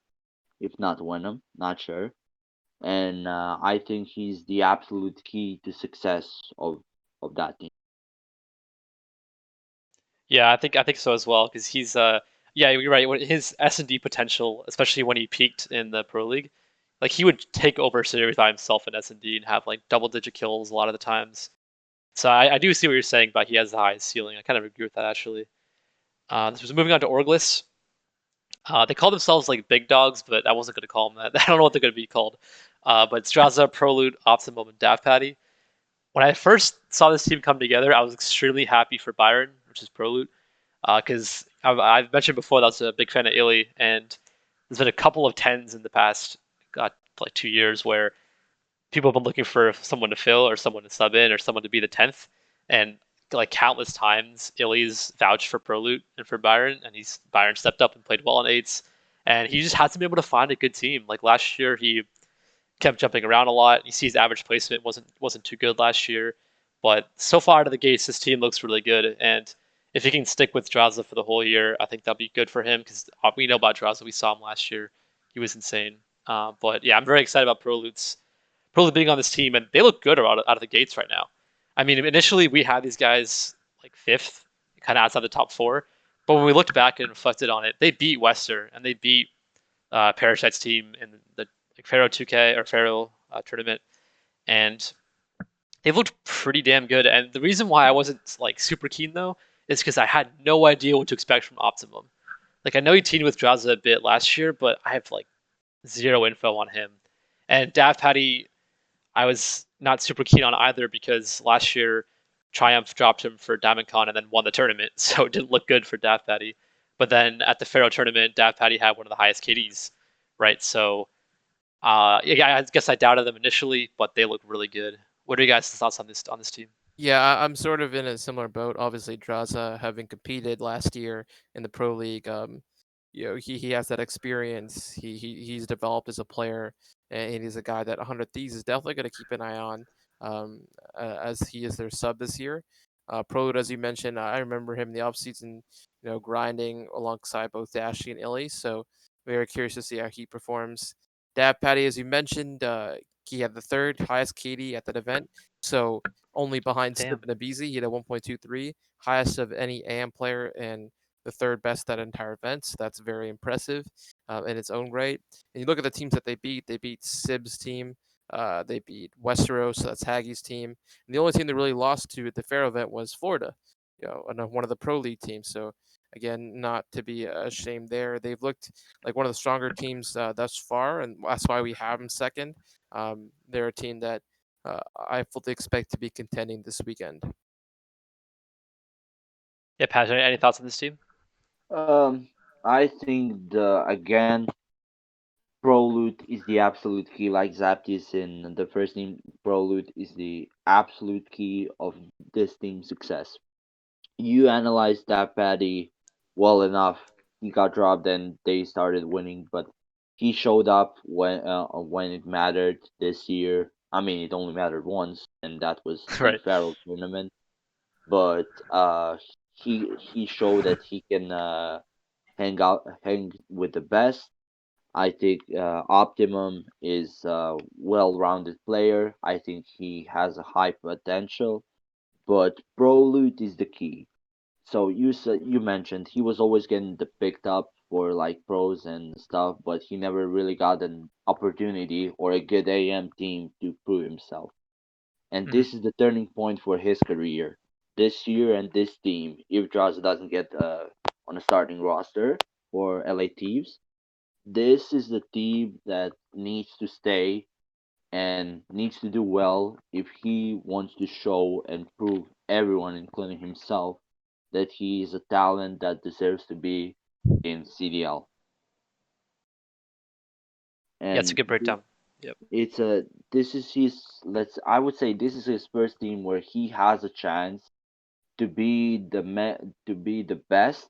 if not win him, not sure. And I think he's the absolute key to success of that team. Yeah, I think so as well because he's yeah, you're right. His S&D potential, especially when he peaked in the Pro League, like he would take over series by himself in S&D and have like double-digit kills a lot of the times. So I do see what you're saying, but he has the highest ceiling. I kind of agree with that actually. This was moving on to Orglis. They call themselves like big dogs, but I wasn't going to call them that. I don't know what they're going to be called. But Straza, Prolute, Optimum, and Dav Patty. When I first saw this team come together, I was extremely happy for Byron, which is Prolute, because I've mentioned before that I was a big fan of Illy, and there's been a couple of tens in the past, like 2 years where people have been looking for someone to fill or someone to sub in or someone to be the 10th, and like countless times, Illy's vouched for Prolute and for Byron, and Byron stepped up and played well on eights, and he just hasn't been able to find a good team. Like last year, he kept jumping around a lot. You see his average placement wasn't too good last year, but so far out of the gates, this team looks really good. And if he can stick with Draza for the whole year, I think that'll be good for him because we know about Draza. We saw him last year; he was insane. But yeah, I'm very excited about Prolute being on this team, and they look good out of the gates right now. I mean, initially we had these guys like fifth, kind of outside the top 4, but when we looked back and reflected on it, they beat Wester and they beat Parasite's team in the Pharaoh 2K or Pharaoh tournament, and they looked pretty damn good. And the reason why I wasn't like super keen though is because I had no idea what to expect from Optimum. Like I know he teamed with Draza a bit last year, but I have like zero info on him. And Dav Patty, I was not super keen on either because last year Triumph dropped him for DiamondCon and then won the tournament, so it didn't look good for Dav Patty. But then at the Pharaoh tournament, Dav Patty had one of the highest KDs, right? So yeah, I guess I doubted them initially, but they look really good. What are you guys' thoughts on this team? Yeah, I'm sort of in a similar boat. Obviously, Draza having competed last year in the Pro League, he has that experience. He's developed as a player, and he's a guy that 100 Thieves is definitely going to keep an eye on, as he is their sub this year. Pro, as you mentioned, I remember him in the offseason, grinding alongside both Dashy and Illy. So very curious to see how he performs. Dab Patty, as you mentioned, he had the 3rd highest KD at that event. So only behind Snip and Abizi, he had a 1.23, highest of any AM player and the 3rd best at entire events. That's very impressive in its own right. And you look at the teams that they beat Sib's team, they beat Westeros, so that's Haggie's team. And the only team they really lost to at the Pharaoh event was Florida, one of the Pro League teams. So again, not to be ashamed there. They've looked like one of the stronger teams thus far, and that's why we have them second. They're a team that I fully expect to be contending this weekend. Yeah, Patrick, any thoughts on this team? I think again, Prolute is the absolute key, like Zaptis in the first team. Prolute is the absolute key of this team's success. You analyzed that Patty well enough. He got dropped and they started winning, but he showed up when it mattered this year. I mean, it only mattered once, and that was the Right. Pharaoh tournament. But he showed that he can hang with the best. I think Optimum is a well-rounded player. I think he has a high potential, but pro loot is the key. So you mentioned he was always getting the picked up for like pros and stuff, but he never really got an opportunity or a good AM team to prove himself. And Mhm. this is the turning point for his career. This year and this team, if Draza doesn't get on a starting roster for LA Thieves, this is the team that needs to stay and needs to do well if he wants to show and prove everyone, including himself, that he is a talent that deserves to be in CDL. Yeah, it's a And good breakdown. Yep. it's a this is his let's I would say this is his first team where he has a chance to be to be the best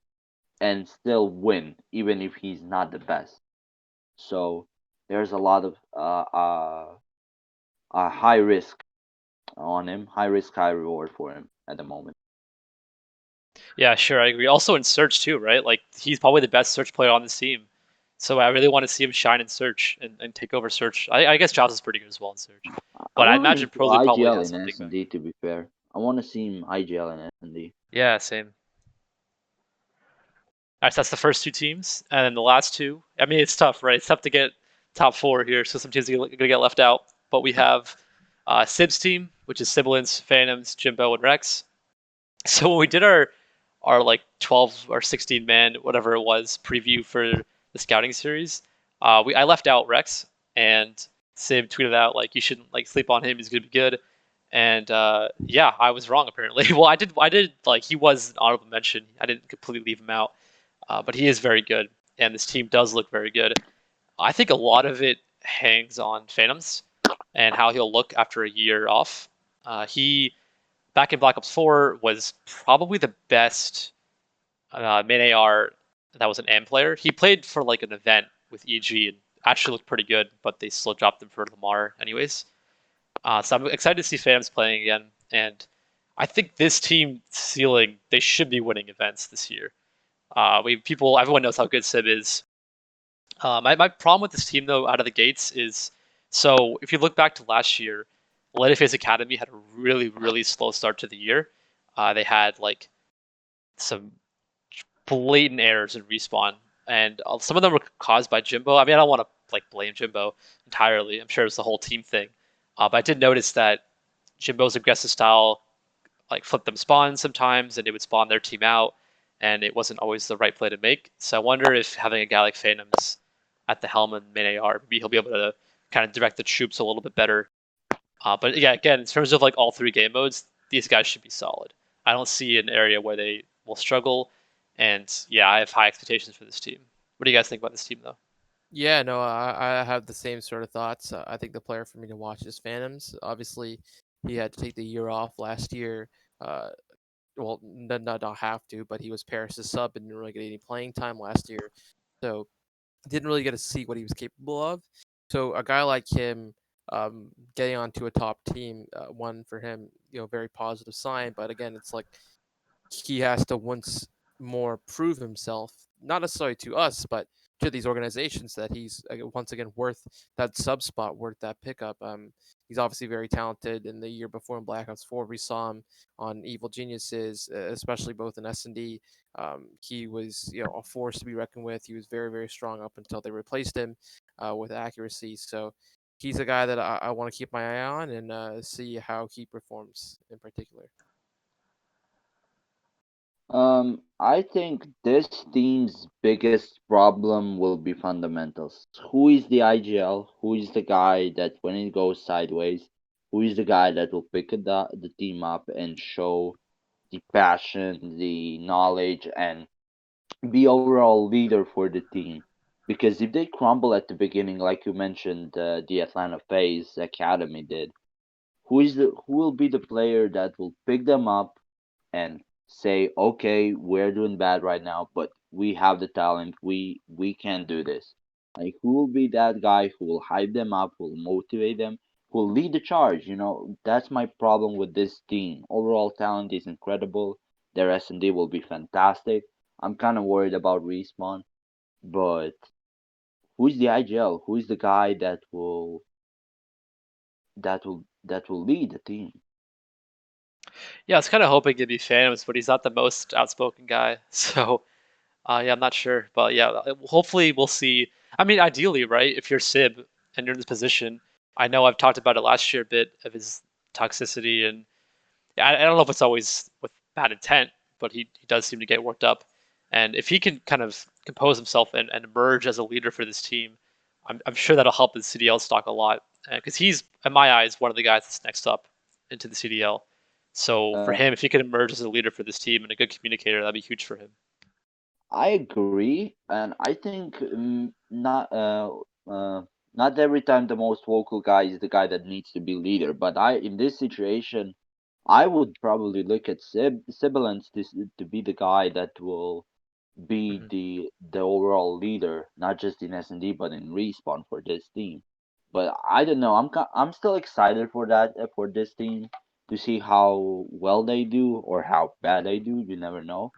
and still win even if he's not the best. So there's a lot of high risk on him, high risk, high reward for him at the moment. Yeah, sure, I agree. Also in Search too, right? Like he's probably the best Search player on this team. So I really want to see him shine in Search and take over Search. I guess Jaws is pretty good as well in Search. But I'm I rooting imagine Pro for League probably IGL has in something better. S&D. To be fair, I want to see him IGL in S&D. Yeah, same. All right, so that's the first two teams, and then the last two. I mean, it's tough, right? It's tough to get top four here, so some teams are gonna get left out. But we have Sib's team, which is Sibilance, Phantoms, Jimbo, and Rex. So when we did our like 12 or 16 man, whatever it was, preview for the scouting series, I left out Rex, and Sib tweeted out like you shouldn't like sleep on him. He's gonna be good. And yeah, I was wrong apparently. Well, I did like he was an honorable mention. I didn't completely leave him out. But he is very good, and this team does look very good. I think a lot of it hangs on Phantoms and how he'll look after a year off. He back in Black Ops 4 was probably the best main AR that was an AM player. He played for like an event with EG and actually looked pretty good, but they still dropped him for Lamar anyways. So I'm excited to see Phantoms playing again, and I think this team ceiling they should be winning events this year. Everyone knows how good Sib is. My problem with this team though, out of the gates, is so if you look back to last year, Leatherface Academy had a really slow start to the year. They had like some blatant errors in respawn, and some of them were caused by Jimbo. I mean, I don't want to like blame Jimbo entirely. I'm sure it's the whole team thing, but I did notice that Jimbo's aggressive style like flip them spawn sometimes, and it would spawn their team out, and it wasn't always the right play to make. So I wonder if having a guy like Phantoms at the helm and main AR, maybe he'll be able to kind of direct the troops a little bit better. But yeah, again, in terms of like all three game modes, these guys should be solid. I don't see an area where they will struggle, and yeah, I have high expectations for this team. What do you guys think about this team, though? Yeah, no, I have the same sort of thoughts. I think the player for me to watch is Phantoms. Obviously, he had to take the year off last year. Uh, well, not have to, but he was Paris' sub and didn't really get any playing time last year. So didn't really get to see what he was capable of. So a guy like him getting onto a top team, one for him, very positive sign. But again, it's like he has to once more prove himself, not necessarily to us, but to these organizations that he's once again worth that sub spot, worth that pickup. He's obviously very talented. In the year before in Black Ops 4, we saw him on Evil Geniuses, especially both in S&D. He was, a force to be reckoned with. He was very strong up until they replaced him with accuracy. So he's a guy that I want to keep my eye on and see how he performs in particular. I think this team's biggest problem will be fundamentals. Who is the IGL? Who is the guy that when it goes sideways, who is the guy that will pick the team up and show the passion, the knowledge, and be overall leader for the team? Because if they crumble at the beginning, like you mentioned, the Atlanta Phase Academy did, who will be the player that will pick them up and say, okay, we're doing bad right now, but we have the talent. We can do this. Like who will be that guy who will hype them up, who will motivate them, who will lead the charge? That's my problem with this team. Overall talent is incredible. their S&D will be fantastic. I'm kind of worried about Respawn, but who's the IGL? Who's the guy that will lead the team? Yeah, I was kind of hoping it'd be Phantoms, but he's not the most outspoken guy. So, yeah, I'm not sure. But yeah, hopefully we'll see. I mean, ideally, right? If you're Sib and you're in this position, I know I've talked about it last year a bit of his toxicity, and yeah, I don't know if it's always with bad intent, but he does seem to get worked up. And if he can kind of compose himself and emerge as a leader for this team, I'm sure that'll help the CDL stock a lot. Because he's, in my eyes, one of the guys that's next up into the CDL. So for Uh, him, if he can emerge as a leader for this team and a good communicator, that'd be huge for him. I agree, and I think not every time the most vocal guy is the guy that needs to be leader. But in this situation, I would probably look at Sibilance to be the guy that will be Hmm. the overall leader, not just in S&D but in Respawn for this team. But I don't know. I'm still excited for that for this team to see how well they do or how bad they do. You never know.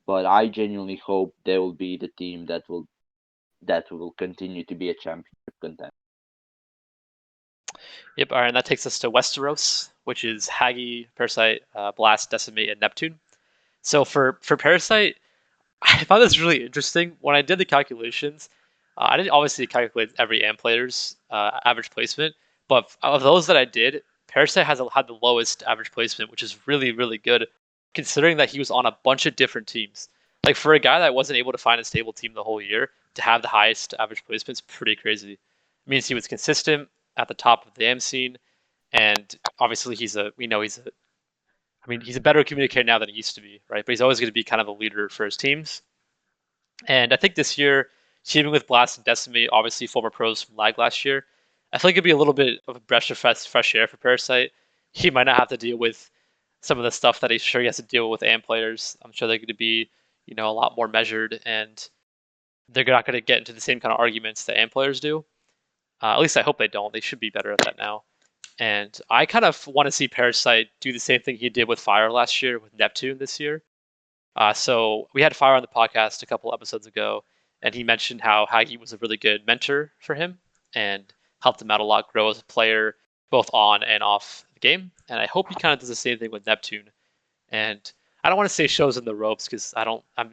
But I genuinely hope they will be the team that will continue to be a championship contender. Yep. All right, and that takes us to Westeros, which is Hagi, Parasite, Blast, Decimate, and Neptune. So for Parasite, I found this really interesting. When I did the calculations, I didn't obviously calculate every AMP player's average placement, but of those that I did, Parasite had the lowest average placement, which is really, really good, considering that he was on a bunch of different teams. Like for a guy that wasn't able to find a stable team the whole year, to have the highest average placement is pretty crazy. It means he was consistent at the top of the AM scene, and obviously he's a better communicator now than he used to be, right? But he's always going to be kind of a leader for his teams. And I think this year, teaming with Blast and Decimate, obviously former pros from Lag last year, I feel like it'd be a little bit of a breath of fresh air for Parasite. He might not have to deal with some of the stuff that he's sure he has to deal with AM players. I'm sure they're going to be, a lot more measured, and they're not going to get into the same kind of arguments that AM players do. At least I hope they don't. They should be better at that now. And I kind of want to see Parasite do the same thing he did with Fire last year with Neptune this year. So we had Fire on the podcast a couple episodes ago, and he mentioned how Hagi was a really good mentor for him and helped him out a lot grow as a player, both on and off the game. And I hope he kind of does the same thing with Neptune. And I don't want to say shows in the ropes because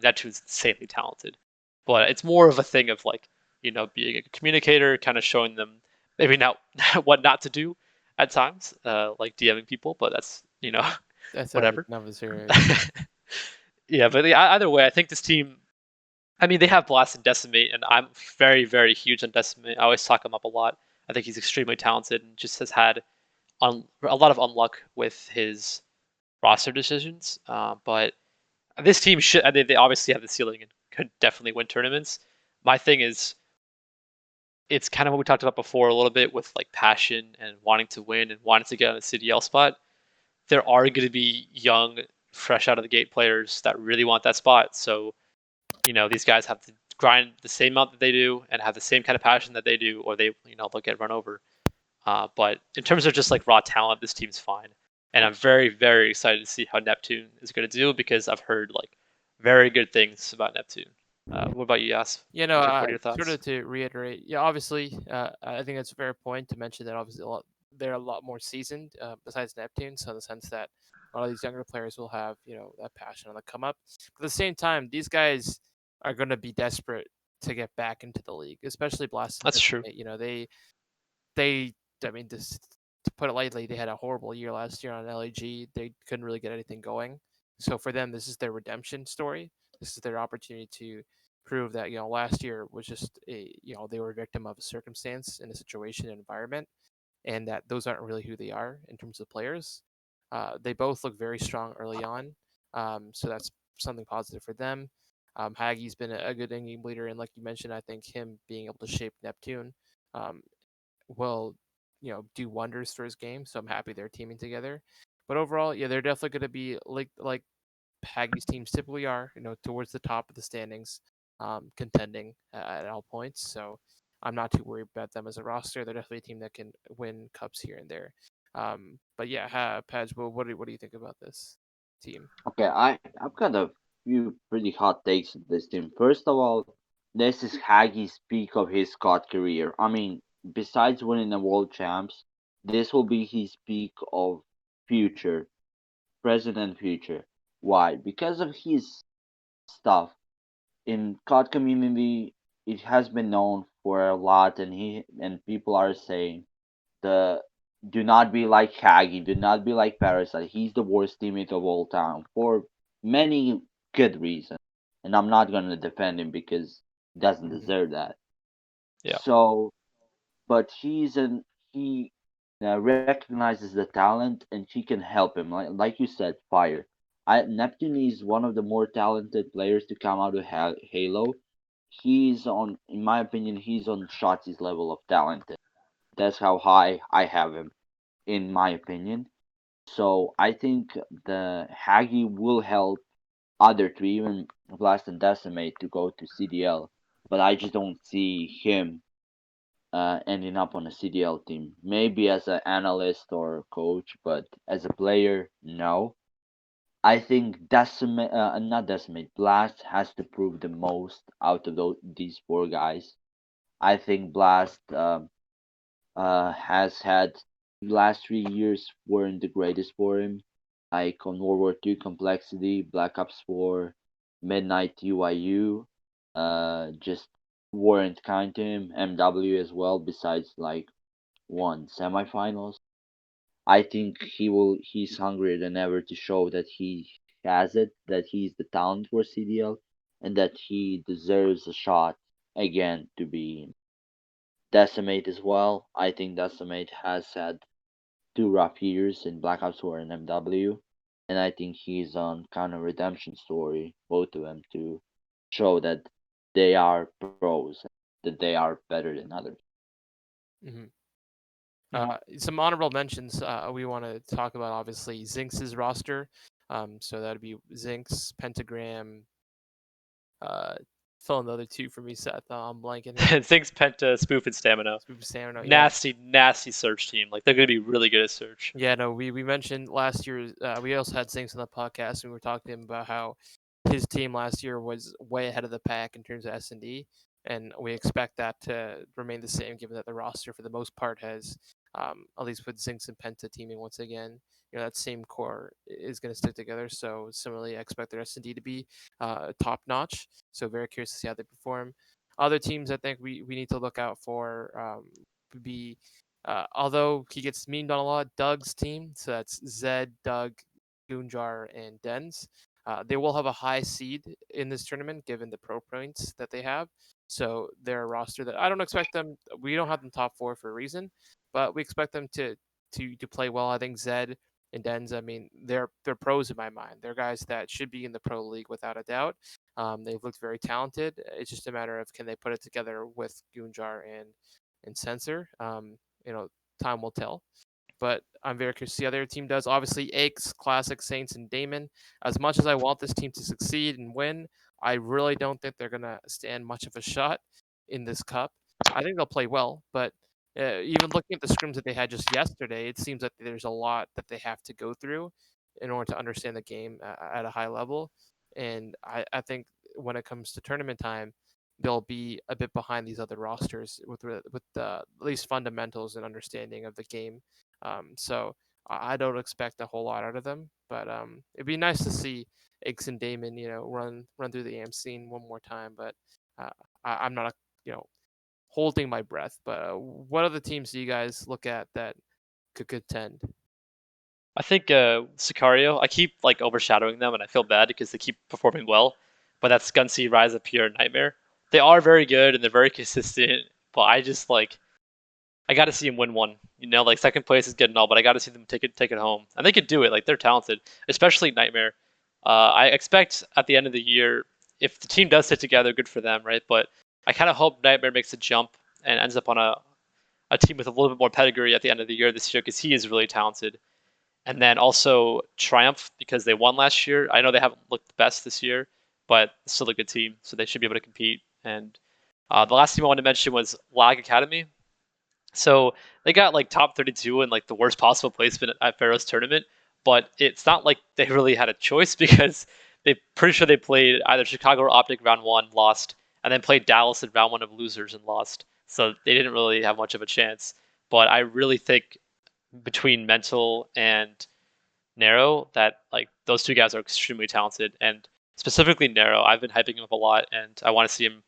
Neptune's insanely talented, but it's more of a thing of like, being a communicator, kind of showing them maybe not what not to do at times, like DMing people, but that's, That's whatever. another serious. Yeah, but either way, I think this team. I mean, they have Blast and Decimate, and I'm very, very huge on Decimate. I always talk him up a lot. I think he's extremely talented and just has had a lot of unluck with his roster decisions. But this team should. I mean, they obviously have the ceiling and could definitely win tournaments. My thing is, it's kind of what we talked about before a little bit with like passion and wanting to win and wanting to get on a CDL spot. There are going to be young, fresh out of the gate players that really want that spot. So, these guys have to grind the same amount that they do and have the same kind of passion that they do, or they'll get run over. But in terms of just like raw talent, this team's fine. And I'm very, very excited to see how Neptune is going to do because I've heard like very good things about Neptune. What about you, Yas? What are your thoughts? Sort of to reiterate, yeah, obviously, I think it's a fair point to mention that obviously they're a lot more seasoned besides Neptune, so in the sense that a lot of these younger players will have that passion on the come up. But at the same time, these guys are going to be desperate to get back into the league, especially Blast. That's true. They I mean, to put it lightly, they had a horrible year last year on LAG. They couldn't really get anything going. So for them, this is their redemption story. This is their opportunity to prove that last year was just they were a victim of a circumstance in a situation and environment, and that those aren't really who they are in terms of players. They both look very strong early on, so that's something positive for them. Hagi's been a good in-game leader, and like you mentioned, I think him being able to shape Neptune um, will do wonders for his game. So I'm happy they're teaming together. But overall, yeah, they're definitely going to be like Hagi's teams typically are, towards the top of the standings, contending at all points. So I'm not too worried about them as a roster. They're definitely a team that can win cups here and there. But yeah, Padge, what do you think about this? team. Okay, I've got a few pretty hot takes on this team. First of all, this is Hagi's peak of his COD career. I mean, besides winning the World Champs, this will be his peak of future, present and future. Why? Because of his stuff in COD community. It has been known for a lot, and people are saying the do not be like Hagi, do not be like Parasite. He's the worst teammate of all time for many good reasons, and I'm not gonna defend him because he doesn't deserve that. Yeah. So, but he recognizes the talent, and he can help him. Like you said, Fire. Neptune is one of the more talented players to come out of Halo. He's on, in my opinion, he's on Shotzi's level of talent. That's how high I have him, in my opinion. So I think the Hagi will help other two, even Blast and Decimate, to go to CDL. But I just don't see him ending up on a CDL team. Maybe as an analyst or coach, but as a player, no. I think not Decimate, Blast has to prove the most out of these four guys. I think Blast has had last 3 years weren't the greatest for him. Like on World War II Complexity, Black Ops 4, Midnight UIU, just weren't kind to him. MW as well, besides like one semifinals. I think he's hungrier than ever to show that he has it, that he's the talent for CDL, and that he deserves a shot again to be Decimate as well. I think Decimate has had two rough years in Black Ops 4 and MW, and I think he's on kind of redemption story, both of them, to show that they are pros, that they are better than others. Mm-hmm. Some honorable mentions we want to talk about, obviously, Zinx's roster. So that'd be Zinx, Pentagram, fill in the other two for me, Seth. I'm blanking here. Zinx, Penta, Spoof, and Stamina. Stamina, nasty, nasty search team. Like they're gonna be really good at search. Yeah, no, we mentioned last year. We also had Zinx on the podcast, and we were talking about how his team last year was way ahead of the pack in terms of S&D, and we expect that to remain the same, given that the roster for the most part has, at least with Zinx and Penta teaming once again, that same core is going to stick together. So similarly, I expect their S&D to be top notch. So very curious to see how they perform. Other teams I think we need to look out for would be, although he gets memed on a lot, Doug's team. So that's Zed, Doug, Goonjar, and Dens. They will have a high seed in this tournament given the pro points that they have. So they're a roster that I don't expect them. We don't have them top four for a reason, but we expect them to play well. I think Zed and Dens. I mean, they're pros in my mind. They're guys that should be in the pro league without a doubt. They've looked very talented. It's just a matter of can they put it together with Goonjar and Sensor. Time will tell. But I'm very curious to see how their team does. Obviously, Aches, Classic, Saints, and Damon. As much as I want this team to succeed and win, I really don't think they're going to stand much of a shot in this cup. I think they'll play well, but even looking at the scrims that they had just yesterday, it seems like there's a lot that they have to go through in order to understand the game at a high level. And I think when it comes to tournament time, they'll be a bit behind these other rosters with the at least fundamentals and understanding of the game. So I don't expect a whole lot out of them, but it'd be nice to see Iggs and Damon, run through the AM scene one more time. But I'm not, holding my breath. But what other teams do you guys look at that could contend? I think Sicario. I keep like overshadowing them, and I feel bad because they keep performing well. But that's Gunsy, Rise Up Here, and Nightmare. They are very good and they're very consistent. But I just I got to see them win one. Like second place is good and all, but I got to see them take it home, and they could do it. Like they're talented, especially Nightmare. I expect at the end of the year, if the team does sit together, good for them, right? But I kind of hope Nightmare makes a jump and ends up on a team with a little bit more pedigree at the end of the year this year because he is really talented. And then also Triumph because they won last year. I know they haven't looked the best this year, but it's still a good team, so they should be able to compete. And the last team I wanted to mention was Lag Academy. So they got like top 32 and like the worst possible placement at Pharaoh's tournament, but it's not like they really had a choice because they pretty sure they played either Chicago or Optic round 1, lost, and then played Dallas in round 1 of losers and lost. So they didn't really have much of a chance. But I really think between Mental and Narrow that like those two guys are extremely talented, and specifically Narrow, I've been hyping him up a lot, and I want to see him,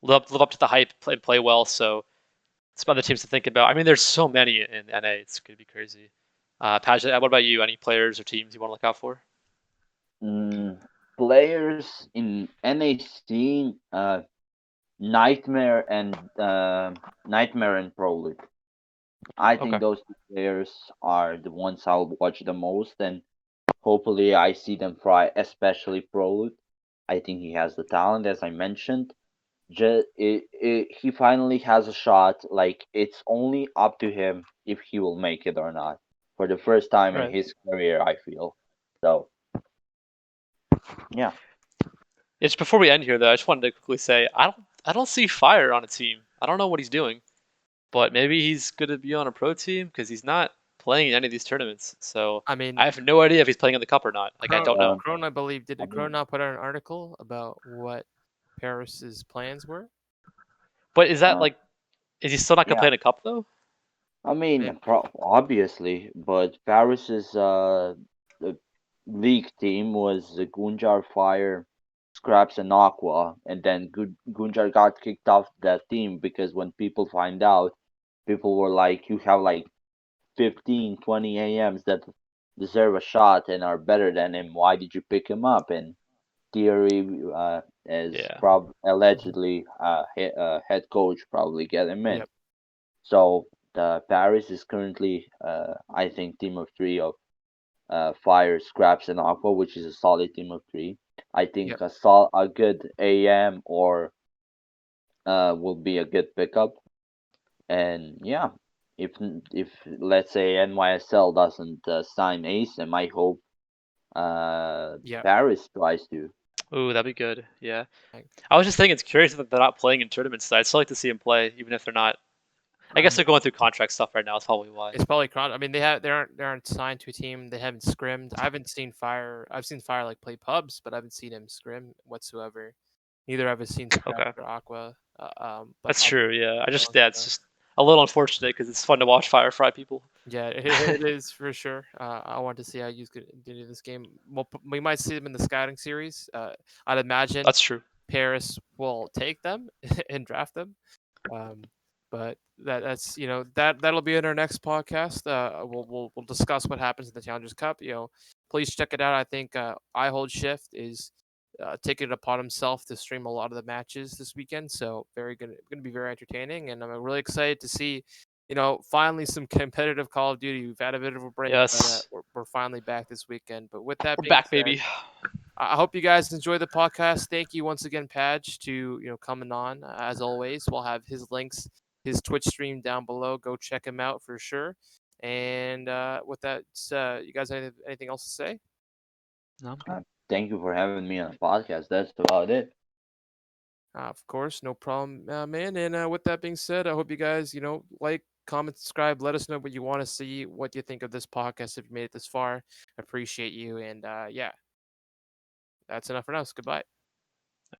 live up to the hype and play well. So some other teams to think about. I mean, there's so many in NA. It's gonna be crazy. Paj, what about you? Any players or teams you want to look out for? Players in NAC, Nightmare and Prologue. I think those two players are the ones I'll watch the most, and hopefully I see them fry, especially Prologue. I think he has the talent, as I mentioned. He finally has a shot. Like, it's only up to him if he will make it or not. For the first time in his career, I feel. So, yeah. Just before we end here, though, I just wanted to quickly say I don't see Fire on a team. I don't know what he's doing, but maybe he's going to be on a pro team because he's not playing in any of these tournaments. So I mean, I have no idea if he's playing in the cup or not. Like, I don't know. Krone, I believe, did Krone not put out an article about what Paris's plans were? But is that like, is he still not going to play in a cup though? I mean, obviously, but Paris's league team was Gunjar, Fire, Scraps, and Aqua, and then Gunjar got kicked off that team because when people find out, people were like, you have like 15, 20 AMs that deserve a shot and are better than him. Why did you pick him up? And Theory, allegedly head coach, probably get him in. Yep. So Paris is currently, I think, team of 3 of Fire, Scraps, and Aqua, which is a solid team of 3. I think a good AM or will be a good pickup. And yeah, if let's say NYSL doesn't sign ASIM, I hope Paris tries to. Ooh, that'd be good. Yeah, I was just thinking it's curious that they're not playing in tournaments. I'd still like to see him play, even if they're not. I guess they're going through contract stuff right now. That's probably why. It's probably I mean, they aren't signed to a team. They haven't scrimmed. I haven't seen Fire. I've seen Fire like play pubs, but I haven't seen him scrim whatsoever. Neither have I seen Scrap or Aqua. That's true. Yeah, it's just a little unfortunate because it's fun to watch Fire fry people. Yeah, it is for sure. I want to see how he's going to do this game. We might see them in the scouting series. I'd imagine that's true. Paris will take them and draft them. But that's that'll be in our next podcast. We'll discuss what happens in the Challengers Cup. Please check it out. I think I Hold Shift is taking it upon himself to stream a lot of the matches this weekend. So going to be very entertaining, and I'm really excited to see, finally some competitive Call of Duty. We've had a bit of a break, but we're finally back this weekend. But with that, we're back, baby. I hope you guys enjoy the podcast. Thank you once again, Paj, to coming on. As always, we'll have his links, his Twitch stream down below. Go check him out for sure. And with that, you guys have anything else to say? No. Thank you for having me on the podcast. That's about it. Of course, no problem, man. And with that being said, I hope you guys, like, comment, subscribe. Let us know what you want to see, what you think of this podcast if you made it this far. Appreciate you. And yeah, that's enough for now. Goodbye.